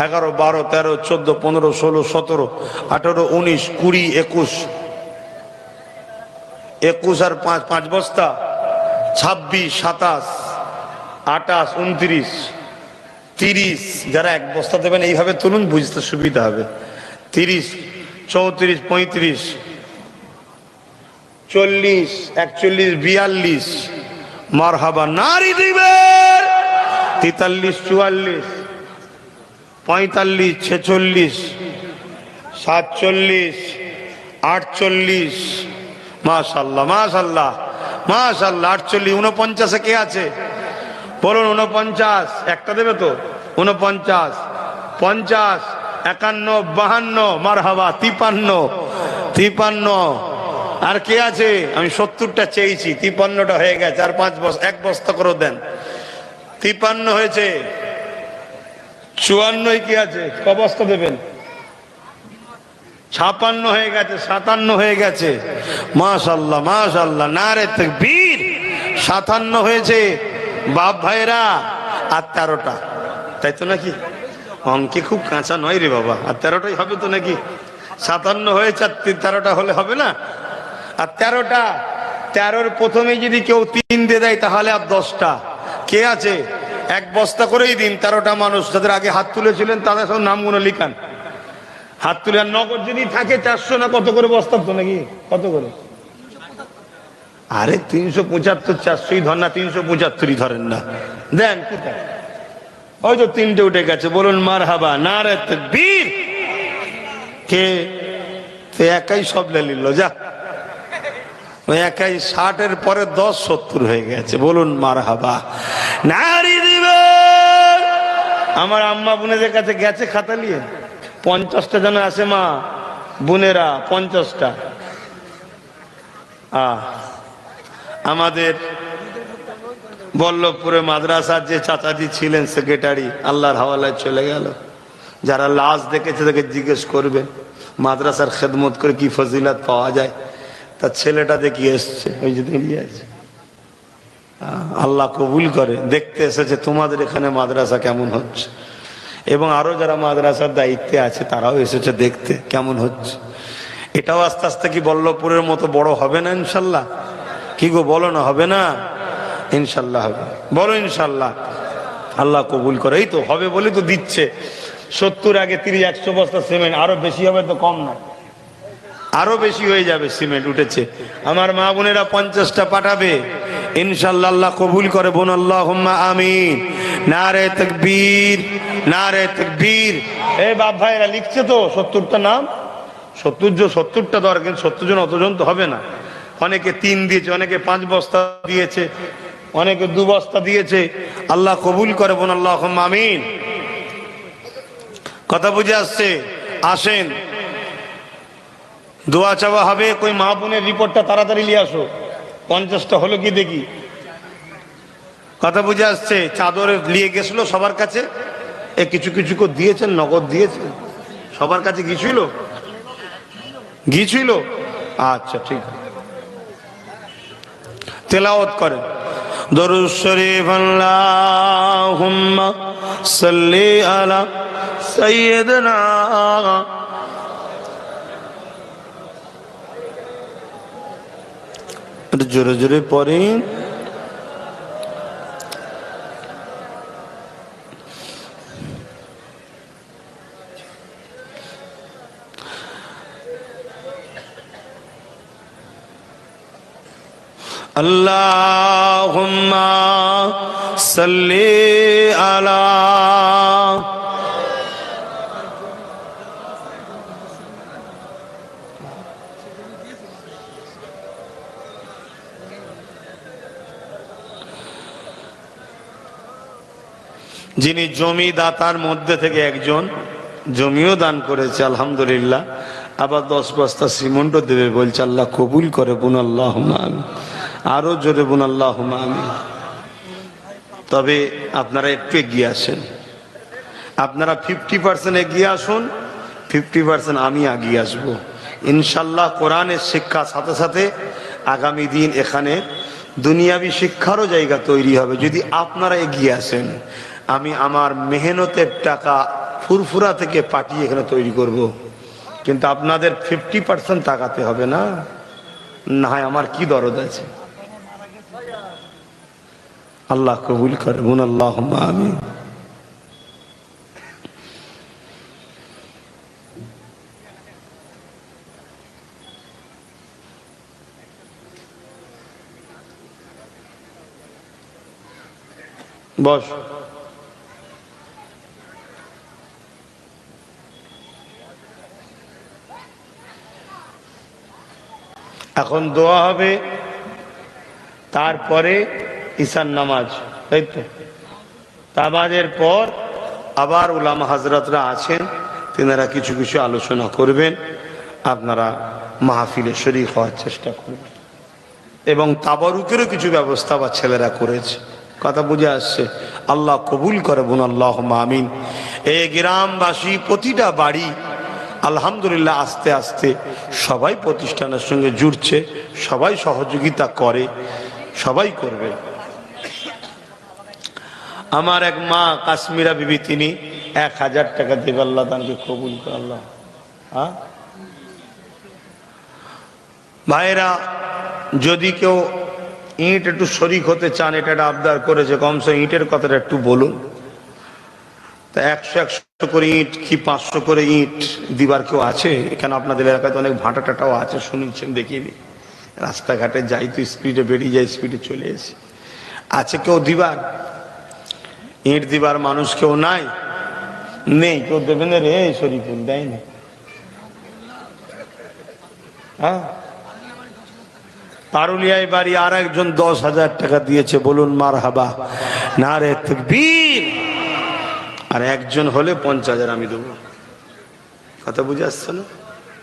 11 12 13 14 15 16 17 18 19 20 21 21 আর 5 বস্তা 26 27 28 29 30। যারা 1 বস্তা দেবেন এইভাবে তুলুন, বুঝতে সুবিধা হবে। 30 34 35 40 41 42 মারহাবা নারী দিবেন। 43 44 45 46 47 48 মাশাআল্লাহ মাশাআল্লাহ মাশাআল্লাহ। 48 49 কে আছে বলুন? 49 একটা দেবে তো? 49 50 51 52 মারহাবা। 53 আর কে আছে? আমি 70টা চেয়েছি, 53টা হয়ে গেছে। আর 5 বস্তা 1 বস্তা করে দেন। 53 হয়েছে। 54 কি আছে? ক বস্তা দেবেন? 56 হয়ে গেছে, 57 হয়ে গেছে। মাশাআল্লাহ মাশাআল্লাহ, নারে তাকবীর। 57 হয়েছে বাপ ভাইরা। আর 13টা, তাই তো নাকি? অঙ্কে খুব কাঁচা নয় রে বাবা। আর 13টাই হবে তো নাকি? 57 হয়েছে, 13টা হলে হবে না? আর 13টা, 13-র প্রথমে যদি কেউ 3 দিয়ে দেয় তাহলে আর 10টা। কে আছে? 1 বস্তা করেই দিন। 13টা মানুষ যাদের আগে হাত তুলেছিলেন তাদের সব নামগুলো লিখান, হাত তুলে। আর নগদ যদি থাকে 400 না কত করে বস্তা তো নাকি? কত করে? আরে 375, 400ই ধর না, 375ই ধরেন না। দেন কোথায়? ওই তো 3টে উঠে গেছে, বলুন মারহাবা নারে তাকবীর। কে? তো একাই সব নিল, যা ওই একাই। 60-এর পরে 10 70 হয়ে গেছে, বলুন মারহাবা নারী দিবে। আমার আম্মা বোনেদের কাছে গেছে খাতা নিয়ে, 50টা যেন আছে মা বোনেরা, 50টা। আমাদের বল্লভপুরে মাদ্রাসার যে চাচাজি ছিলেন সেক্রেটারি, আল্লাহর হাওয়ালায় চলে গেল। যারা লাশ দেখেছে তাকে জিজ্ঞেস করবেন মাদ্রাসার খেদমত করে কি ফজিলত পাওয়া যায়। তার ছেলেটা দেখি এসছে, ওই যে দাঁড়িয়ে আছে। আল্লাহ কবুল করে। দেখতে এসেছে তোমাদের এখানে মাদ্রাসা কেমন হচ্ছে, এবং আরো যারা মাদ্রাসার দায়িত্বে আছে তারাও এসেছে দেখতে কেমন হচ্ছে। এটাও আস্তে আস্তে কি বল্লভপুরের মতো বড় হবে না ইনশাল্লাহ? কি গো বলো না, হবে না? ইনশাল্লাহ হবে, বলো ইনশাল্লাহ। আল্লাহ কবুল করে। এই তো হবে বলে তো দিচ্ছে। 70 আগে 30 100 বস্তা সিমেন্ট, আরো বেশি হবে তো কম না, আরো বেশি হয়ে যাবে সিমেন্ট উঠেছে। আমার মা বোনেরা 50টা পাঠাবে ইনশাল্লাহ, আল্লাহ কবুল করে। বোন আল্লাহুম্মা আমিন। নারে তাকবীর নারে তাকবীর। এই বাপ ভাইরা লিখছে তো 70টা নাম। 70টা দরকার, কিন্তু 70 জন অতজন তো হবে না। অনেকে 3 দিয়েছে, অনেকে 5 বস্তা দিয়েছে, অনেকে 2 বস্তা দিয়েছে। আল্লাহ কবুল করে। বোন আল্লাহুম্মা আমিন। কথা বুঝে আসছে? আসেন দোয়া চাওয়া হবে। কই মা বোনের রিপোর্টটা তাড়াতাড়ি নিয়ে আসো। 50টা হলো কি দেখি। কথা বুঝে আসছে? চাদর নিয়ে গেছিল সবার কাছে, এ কিছু কিছু করে দিয়েছেন, নগদ দিয়েছেন সবার কাছে। গিয়েছিল গিয়েছিল? আচ্ছা ঠিক। তেলাওয়াত করেন। দরুদ শরীফ আল্লাহুম্মা সাল্লি আলা সাইয়্যিদিনা জোরে জোরে পড়েন আল্লাহুম্মা সাল্লি আলা যিনি জমিদাতার মধ্যে থেকে একজন জমিও দান করেছে আলহামদুলিল্লাহ, আবার 10 বস্তা সিমেন্টও দেবে বলছে। আল্লাহ কবুল করে বুন আল্লাহুম্মা আমিন। আরো জোরে বুন আল্লাহুম্মা আমিন। তবে আপনারা একটু এগিয়ে আসেন, আপনারা 50% এগিয়ে আসুন, 50% আমি এগিয়ে আসবো ইনশাল্লাহ। কোরআনের শিক্ষার সাথে সাথে আগামী দিন এখানে দুনিয়াবি শিক্ষারও জায়গা তৈরি হবে যদি আপনারা এগিয়ে আসেন। আমি আমার মেহনতের টাকা ফুরফুরা থেকে পাঠিয়ে এখানে তৈরি করব, কিন্তু আপনাদের 50% টাকাতে হবে না। না হয় আমার কি দরদ আছে। আল্লাহ কবুল করুন আল্লাহুম্মা আমিন। বস এখন দোয়া হবে, তারপরে ঈশান নামাজ, তাই তো। নামাজের পর আবার উলামা হাজরাতরা আছেন, তেনারা কিছু কিছু আলোচনা করবেন, আপনারা মাহফিলে শরীক হওয়ার চেষ্টা করবেন। এবং তাবারুকেরও কিছু ব্যবস্থা বা ছেলেরা করেছে, কথা বুঝে আসছে। আল্লাহ কবুল করে বোন আল্লাহুম্মা আমিন। এই গ্রামবাসী প্রতিটা বাড়ি আলহামদুলিল্লাহ আস্তে আস্তে সবাই প্রতিষ্ঠানের সঙ্গে জুড়ছে, সবাই সহযোগিতা করে, সবাই করবে। আমার এক মা কাশ্মীরা বিবি, তিনি 1000 টাকা দেবে। আল্লাহ তাকে কবুল করে আল্লাহ। হ্যাঁ ভাইরা, যদি কেউ ইট একটু শরিক হতে চান, এটা আবদার করেছে, কমসে ইটের কথাটা একটু বলুন। তা 100 করে ইট কি 500 করে ইট দিবার কেউ আছে এখানে? আপনাদের এলাকায় তো অনেক ভাটা টাটাও আছে, শুনেছেন, দেখিনি। রাস্তাঘাটে যাই তো স্পিডে বেরিয়ে যায়, স্পিডে চলে এসে। আছে কেউ দিবার? ইট দিবার মানুষ কেউ নাই? নেই কেউ দেবেন রে শরীফুল, দেয়নি। হ্যাঁ, পারুলিয়ায় বাড়ি, আর একজন 10,000 টাকা দিয়েছে, বলুন মারহাবা, নারে তাকবীর। আর একজন হলে 50,000 আমি দেবো, কথা বুঝে আসছে না?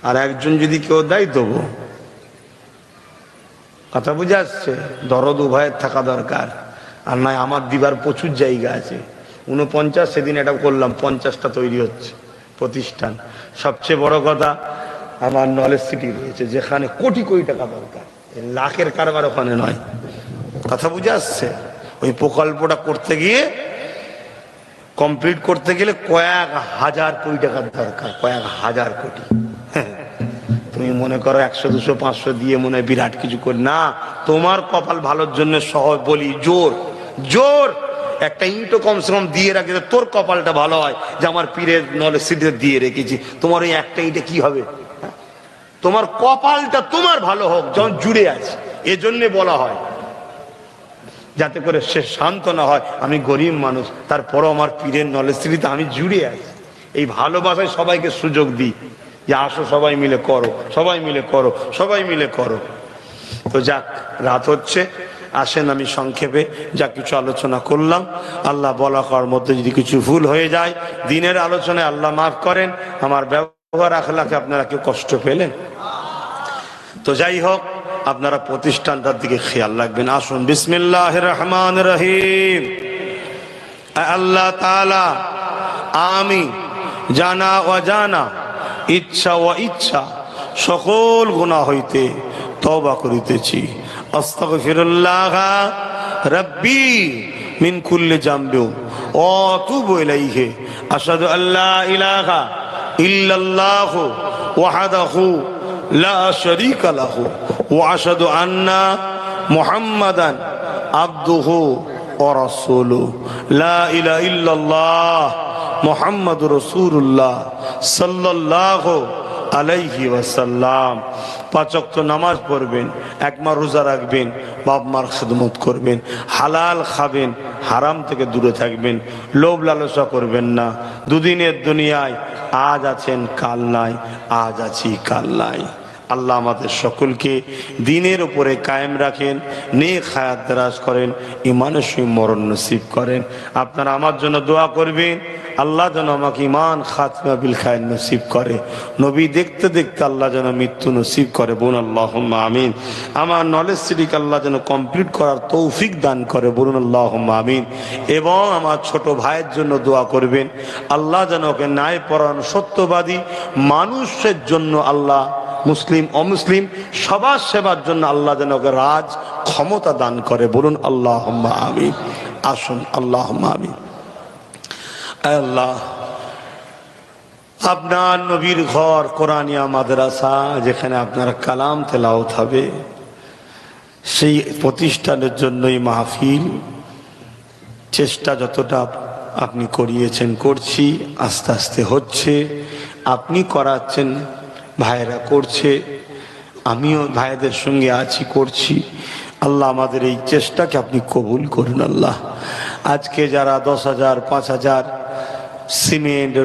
আর একজন যদি কেউ দেয় দেবো, কথা বুঝে আসছে? দরদ উভয়ের থাকা দরকার। আর নয় আমার দিবার প্রচুর জায়গা আছে। 49 সেদিন এটা করলাম, 50টা তৈরি হচ্ছে প্রতিষ্ঠান। সবচেয়ে বড় কথা, আমার নলেজ সিটি রয়েছে, যেখানে কোটি কোটি টাকা দরকার, লাখের কারবার ওখানে নয়, কথা বুঝে আসছে? ওই প্রকল্পটা করতে গিয়ে, কমপ্লিট করতে গেলে কয়েক হাজার কোটি টাকার দরকার, কয়েক হাজার কোটি। তুমি মনে করো 100, 200, 500 দিয়ে মনে হয় বিরাট কিছু করি না। তোমার কপাল ভালোর জন্য সহজ বলি, জোর জোর একটা ইটও কমসে কম দিয়ে রাখি, তোর কপালটা ভালো হয় যে আমার পীরের নলেজ সিটিতে দিয়ে রেখেছি। তোমার ওই একটা ইটে কি হবে? তোমার কপালটা তোমার ভালো হোক, যখন জুড়ে আছে। এজন্যে বলা হয়, যাতে করে সে শান্ত না হয়, আমি গরিব মানুষ, তারপরও আমার পীরের নলেজ সিটিতে আমি জুড়ে আছি। এই ভালোবাসায় সবাইকে সুযোগ দিই যে আসো সবাই মিলে করো, সবাই মিলে করো, সবাই মিলে করো। তো যাক, রাত হচ্ছে, আসেন আমি সংক্ষেপে যা কিছু আলোচনা করলাম, আল্লাহ বলা করার মধ্যে যদি কিছু ভুল হয়ে যায় দিনের আলোচনায়, আল্লাহ মাফ করেন। আমার ব্যবহার আখলাকে আপনারা কেউ কষ্ট পেলেন? তো যাই হোক, আপনারা প্রতিষ্ঠানটার দিকে খেয়াল রাখবেন। আসুন বিসমিল্লাহির রহমানির রহিম। আল্লাহ তাআলা, আমি জানা অজানা, ইচ্ছা ও ইচ্ছা সকল গুনাহ হইতে তওবা করিতেছি। আস্তাগফিরুল্লাহ রব্বি মিন কুল্লি জামবি ওয়া আতুবু ইলাইহি আশহাদু আল্লা ইলাহা ইল্লাল্লাহু ওয়াহদাহু লা শারীকা লাহু ওয়া আশহাদু আন্না মুহাম্মাদান আবদুহু ওয়া রাসূলুহু লা ইলাহা ইল্লাল্লাহ মুহাম্মাদুর রাসূলুল্লাহ সাল্লাল্লাহু আলাইহি ওয়াসাল্লাম। 5 ওয়াক্ত নামাজ পড়বেন, একমাস রোজা রাখবেন, বাপ মার খিদমত করবেন, হালাল খাবেন, হারাম থেকে দূরে থাকবেন, লোভ লালসা করবেন না। দুদিনের দুনিয়ায় আজ আছেন কাল নাই, আজ আছি কাল নাই। আল্লাহ আমাদের সকলকে দিনের উপরে কায়েম রাখেন, নেক হায়াত দারাজ করেন, ইমানের সহিত মরণ নসিব করেন। আপনারা আমার জন্য দোয়া করবেন, আল্লাহ যেন আমাকে ইমান খাতমা বিল খায়ের নসিব করে, নবী দেখতে দেখতে আল্লাহ যেন মৃত্যু নসিব করে। বলুন আল্লাহুম্মা আমিন। আমার নলেজ সিটিক আল্লাহ যেন কমপ্লিট করার তৌফিক দান করে। বলুন আল্লাহুম্মা আমিন। এবং আমার ছোট ভাইয়ের জন্য দোয়া করবেন, আল্লাহ যেন ওকে ন্যায় পরায়ণ সত্যবাদী মানুষের জন্য আল্লাহ, মুসলিম অমুসলিম সবার সেবার জন্য আল্লাহ যেন ওকে রাজ ক্ষমতা দান করে। বলুন আল্লাহুম্মা আমিন। আসুন আল্লাহুম্মা আমিন। আল্লাহ, আপনার নবীর ঘর কোরআনিয়া মাদ্রাসা, যেখানে আপনার কালাম তেলাওয়াত হবে, সেই প্রতিষ্ঠানের জন্যই মাহফিল। চেষ্টা যতটা আপনি করিয়েছেন করছি, আস্তে আস্তে হচ্ছে। আপনি করাচ্ছেন, ভাইয়েরা করছে, আমিও ভাইদের সঙ্গে আছি, করছি। আল্লাহ আমাদের এই চেষ্টাকে আপনি কবুল করুন। আল্লাহ, আজকে যারা 10,000 5,000 সিমেন্ট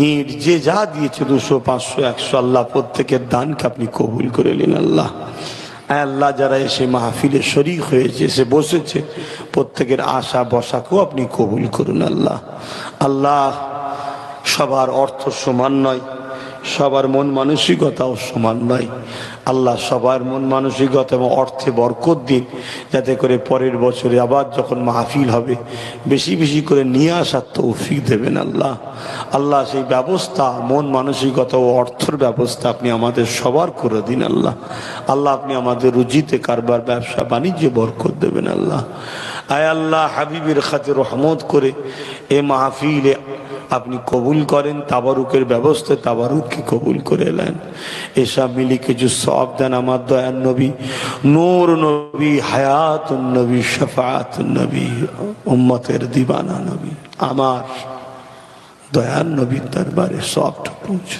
ইট যে যা দিয়েছে, 200 500 100, আল্লাহ প্রত্যেকের দানকে আপনি কবুল করে নিন। আল্লাহ, আল্লাহ যারা এসে মাহফিলে শরীক হয়েছে, এসে বসেছে, প্রত্যেকের আশা বসাকেও আপনি কবুল করুন। আল্লাহ, আল্লাহ সবার অর্থ সমান নয়, সবার মন মানসিকতাও সমান নয়। আল্লাহ সবার মন মানসিকতা এবং অর্থে বরকত দিন, যাতে করে পরের বছরে আবার যখন মাহফিল হবে বেশি বেশি করে নিয়ে আসার তৌফিক দেবেন। আল্লাহ, আল্লাহ সেই ব্যবস্থা, মন মানসিকতা ও অর্থের ব্যবস্থা আপনি আমাদের সবার করে দিন। আল্লাহ, আল্লাহ আপনি আমাদের রুজিতে কারবার, ব্যবসা বাণিজ্যে বরকত দেবেন। আল্লাহ, আয় আল্লাহ, হাবিবের খাতে রহমত করে এ মাহফিলে আপনি কবুল করেন। তাবারুকের ব্যবস্থা, তাবারুককে কবুল করে এলেন। এসব মিলি কিছু সব দেন আমার দয়ার নবী, নূর নবী, হায়াতুন নবী, শাফাআতুন নবী, উম্মতের দিবানা নবী, আমার দয়ার নবীর দরবারে সবটা পৌঁছে।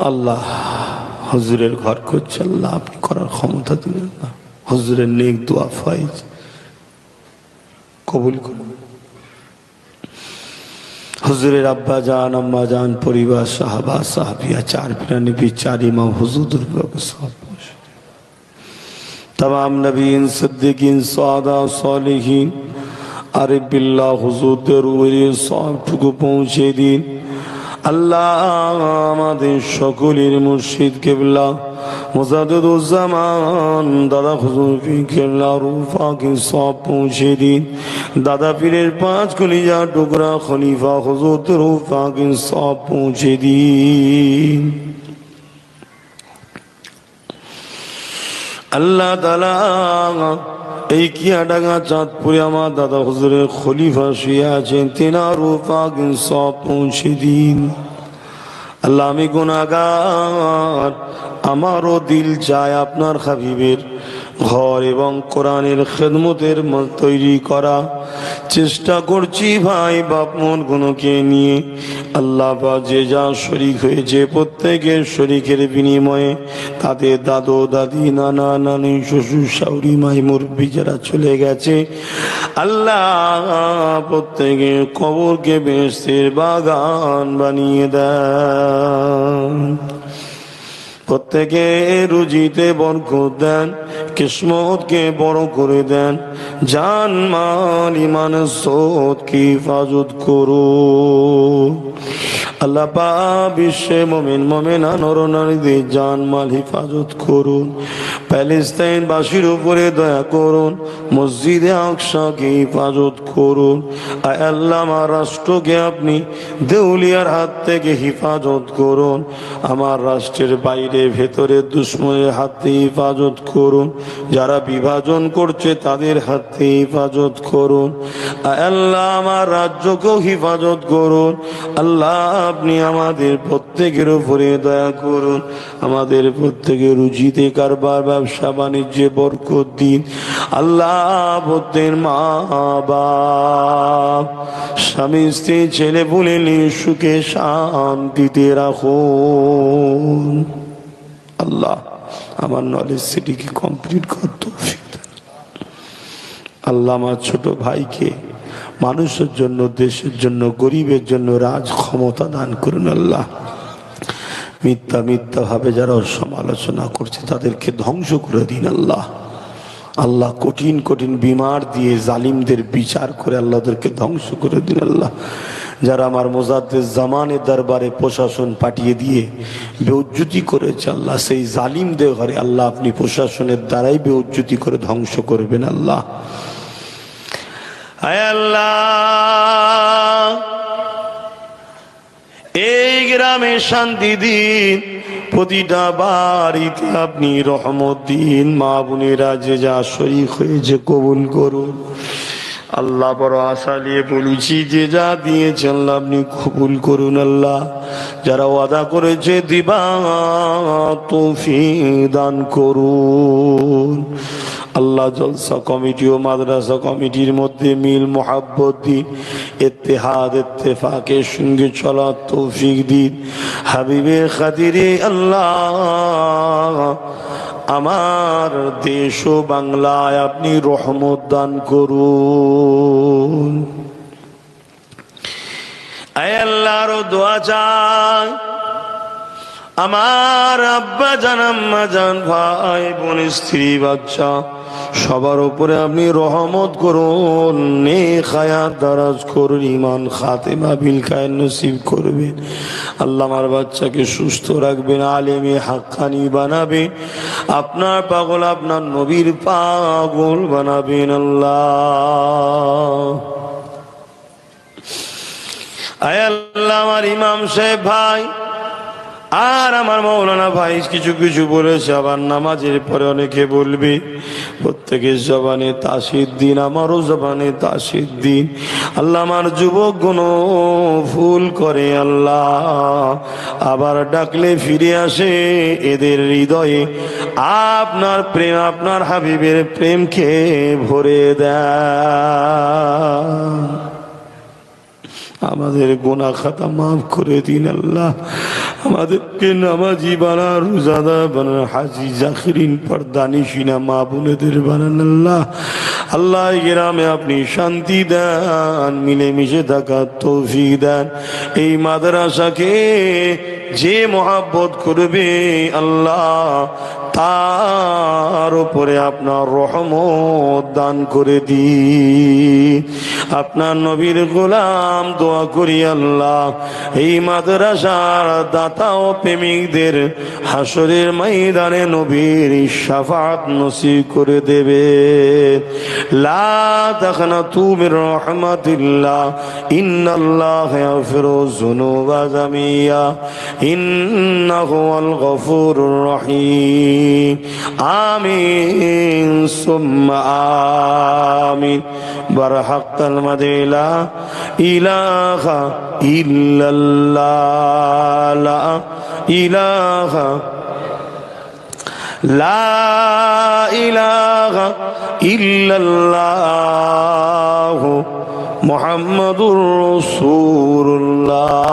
আল্লাহ, হুজুরের ঘর করছে, আল্লাহ আপনি করার ক্ষমতা দিলেন না। হুজুরের নেক দোয়া ফয়েজ কবুল করুন। হুজুরের আব্বা জান, আম্মা জান, পরিবার, সাহাবা সাহাবিয়া, 4 পিরানি, 4 ইমাম হুজুর সব, तमाम नबीन, सिद्दीकीन, सादा, सालिहीन, आरिफ बिल्लाह হুজুরদের ওই সবটুকু পৌঁছে দিন। আল্লাহ, আমাদের সকলের মুর্শিদ কিবলা মুজাদ্দিদুজ্জামান দাদা হুজুর কিবলা রূপাকে সব পৌঁছে দিন। দাদা পীরের 5 কলিজা টুকরা খলিফা হুজুর রূপাকে সব পৌঁছে দিন। আল্লাহ তাআলা এই কিয়াডাঙ্গা চাঁদপুরে আমার দাদা হুজুরের খলিফা শুয়ে আছেন, তিনার রূপাকে সব পৌঁছে দিন। আল্লাহ, আমি গুনাহগার, আমারও দিল চায় আপনার হাবিবের ঘর এবং কোরআনের খেদমতের তৈরি করা। চেষ্টা করছি ভাই বাপ মন গুলোকে নিয়ে। আল্লাহ যে যা শরীক হয়েছে, প্রত্যেকের শরীকের বিনিময়ে তাদের দাদু দাদি, নানা নানি, শ্বশুর শাশুড়ি, মাই মুরব্বী যারা চলে গেছে, আল্লাহ প্রত্যেকের কবরকে বেহেশতের বাগান বানিয়ে দেন। প্রত্যেকে রুজিতে বরকত দেন, কিসমতকে বড় করে দেন, জান মাল ইমান সোদকে হিফাজত করুন। আল্লাহ পাক বিশ্বে মুমিন মুমিনা নরনারীদের জানমাল হেফাজত করুন। প্যালেস্তাইন বাসীর উপরে দয়া করুন। মসজিদে আকসাকে হেফাজত করুন। আয় আল্লাহ আমার রাষ্ট্রকে আপনি দেউলিয়ার হাত থেকে হেফাজত করুন। আমার রাষ্ট্রের বাইরে ভেতরে দুশ্মনের হাত থেকে হেফাজত করুন। যারা বিভাজন করছে তাদের হাত থেকে হেফাজত করুন। আয় আল্লাহ আমার রাজ্যকেও হেফাজত করুন। আল্লাহ আপনি আমাদের প্রত্যেকের উপরে দয়া করুন। আমাদের প্রত্যেকের রুজিতে কারবার ব্যবসা বাণিজ্যে বরকত দিন। আল্লাহ প্রত্যেক মা বাপ স্বামী স্ত্রী ছেলে পুলে নিয়ে সুখে শান্তিতে রাখুন। আল্লাহ আমার নলেজ সিটিকে কমপ্লিট করতে আল্লাহ আমার ছোট ভাইকে মানুষের জন্য দেশের জন্য গরিবের জন্য রাজ ক্ষমতা দান করুন। আল্লাহ মিথ্যা ভাবে যারা সমালোচনা করছে তাদেরকে ধ্বংস করে দিন। আল্লাহ আল্লাহ কঠিন বিমার দিয়ে জালিমদের বিচার করে আল্লাহদেরকে ধ্বংস করে দিন। আল্লাহ যারা আমার মুজাদ্দেদ জামানের দরবারে প্রশাসন পাঠিয়ে দিয়ে বেউজ্জতি করেছে আল্লাহ সেই জালিমদের ঘরে আল্লাহ আপনি প্রশাসনের দ্বারাই বেউজ্জতি করে ধ্বংস করবেন। আল্লাহ আয় আল্লাহ এই গ্রামে শান্তি দিন। প্রতিটা বাড়িতে আপনি রহমত দিন। মা বোনেরা যে যা শরীক হয়েছে কবুল করুন। আল্লাহ বড় আশা নিয়ে বলছি যে যা দিয়েছেন আল্লাহ আপনি কবুল করুন। আল্লাহ যারা ওয়াদা করেছে দিবা তৌফিক দান করুন। আল্লাহ জলসা কমিটি ও মাদ্রাসা কমিটির মধ্যে মিল মোহাব্বত দিন। ইত্তেহাদ ইত্তেফাকের সঙ্গে চলার তৌফিক দিন। হাবিবে খাতিরে আল্লাহ আমার দেশ ও বাংলায় আপনি রহমত দান করুন। আয় আল্লাহর দোয়া চাই আমার আব্বা জান আম্মা জান ভাই বোন স্ত্রী বাচ্চা সবার উপরে আপনি রহমত করুন। নেক হায়াত দারাজ করুন। ঈমান খাতেমা বিল খায়ের নসিব করবেন। আল্লাহ আমার বাচ্চাকে সুস্থ রাখবেন। আলেমে হাক্কানি বানাবেন। আপনার পাগল আপনার নবীর পাগল বানাবেন। আল্লাহ আয় আল্লাহ আমার ইমাম সাহেব ভাই আর আমার মৌলানা ভাই কিছু বলেছে আবার নামাজের পরে অনেকে বলবে। প্রত্যেকের জবানে তাসির দিন, আমারও জবানে তাসির দিন। আল্লাহ আমার যুবক গুণ ভুল করে আল্লাহ আবার ডাকলে ফিরে আসে। এদের হৃদয়ে আপনার প্রেম আপনার হাবিবের প্রেমকে ভরে দেয়। আমাদের গুনাহ খাতা মাফ করে দিন। আল্লাহ আমাদেরকে নামাজি বানান, রোজাদার বানান, হাজি জাকিরিন পর্দানিশিনা মা বোনেদের বানান। আল্লাহ আল্লাহ গ্রামে আপনি শান্তি দেন, মিলেমিশে থাকার তৌফিক দেন। এই মাদ্রাসাকে যে মহাব্বত করবে আল্লাহ তার উপরে আপনার রহমত দান করে দিন। আপনার নবীর গোলাম দোয়া করি আল্লাহ এই মাদ্রাসার দাতা ও প্রেমিকদের হাসরের ময়দানে নবীর শাফাত নসিব করে দেবে। লা তাকনাতু মির রাহমাতিল্লাহ ইন্নাল্লাহা ইয়াগফিরু যুনুবা জামিয়া ইন্নাহু আল গফুরুর রহিম। আমিন সুম্মা আমিন। বারহাক্কাল মাদিলা ইলাহা ইল্লাল্লাহ লা ইলাহা লা ইলাহা ইল্লাল্লাহ মুহাম্মাদুর রাসূলুল্লাহ।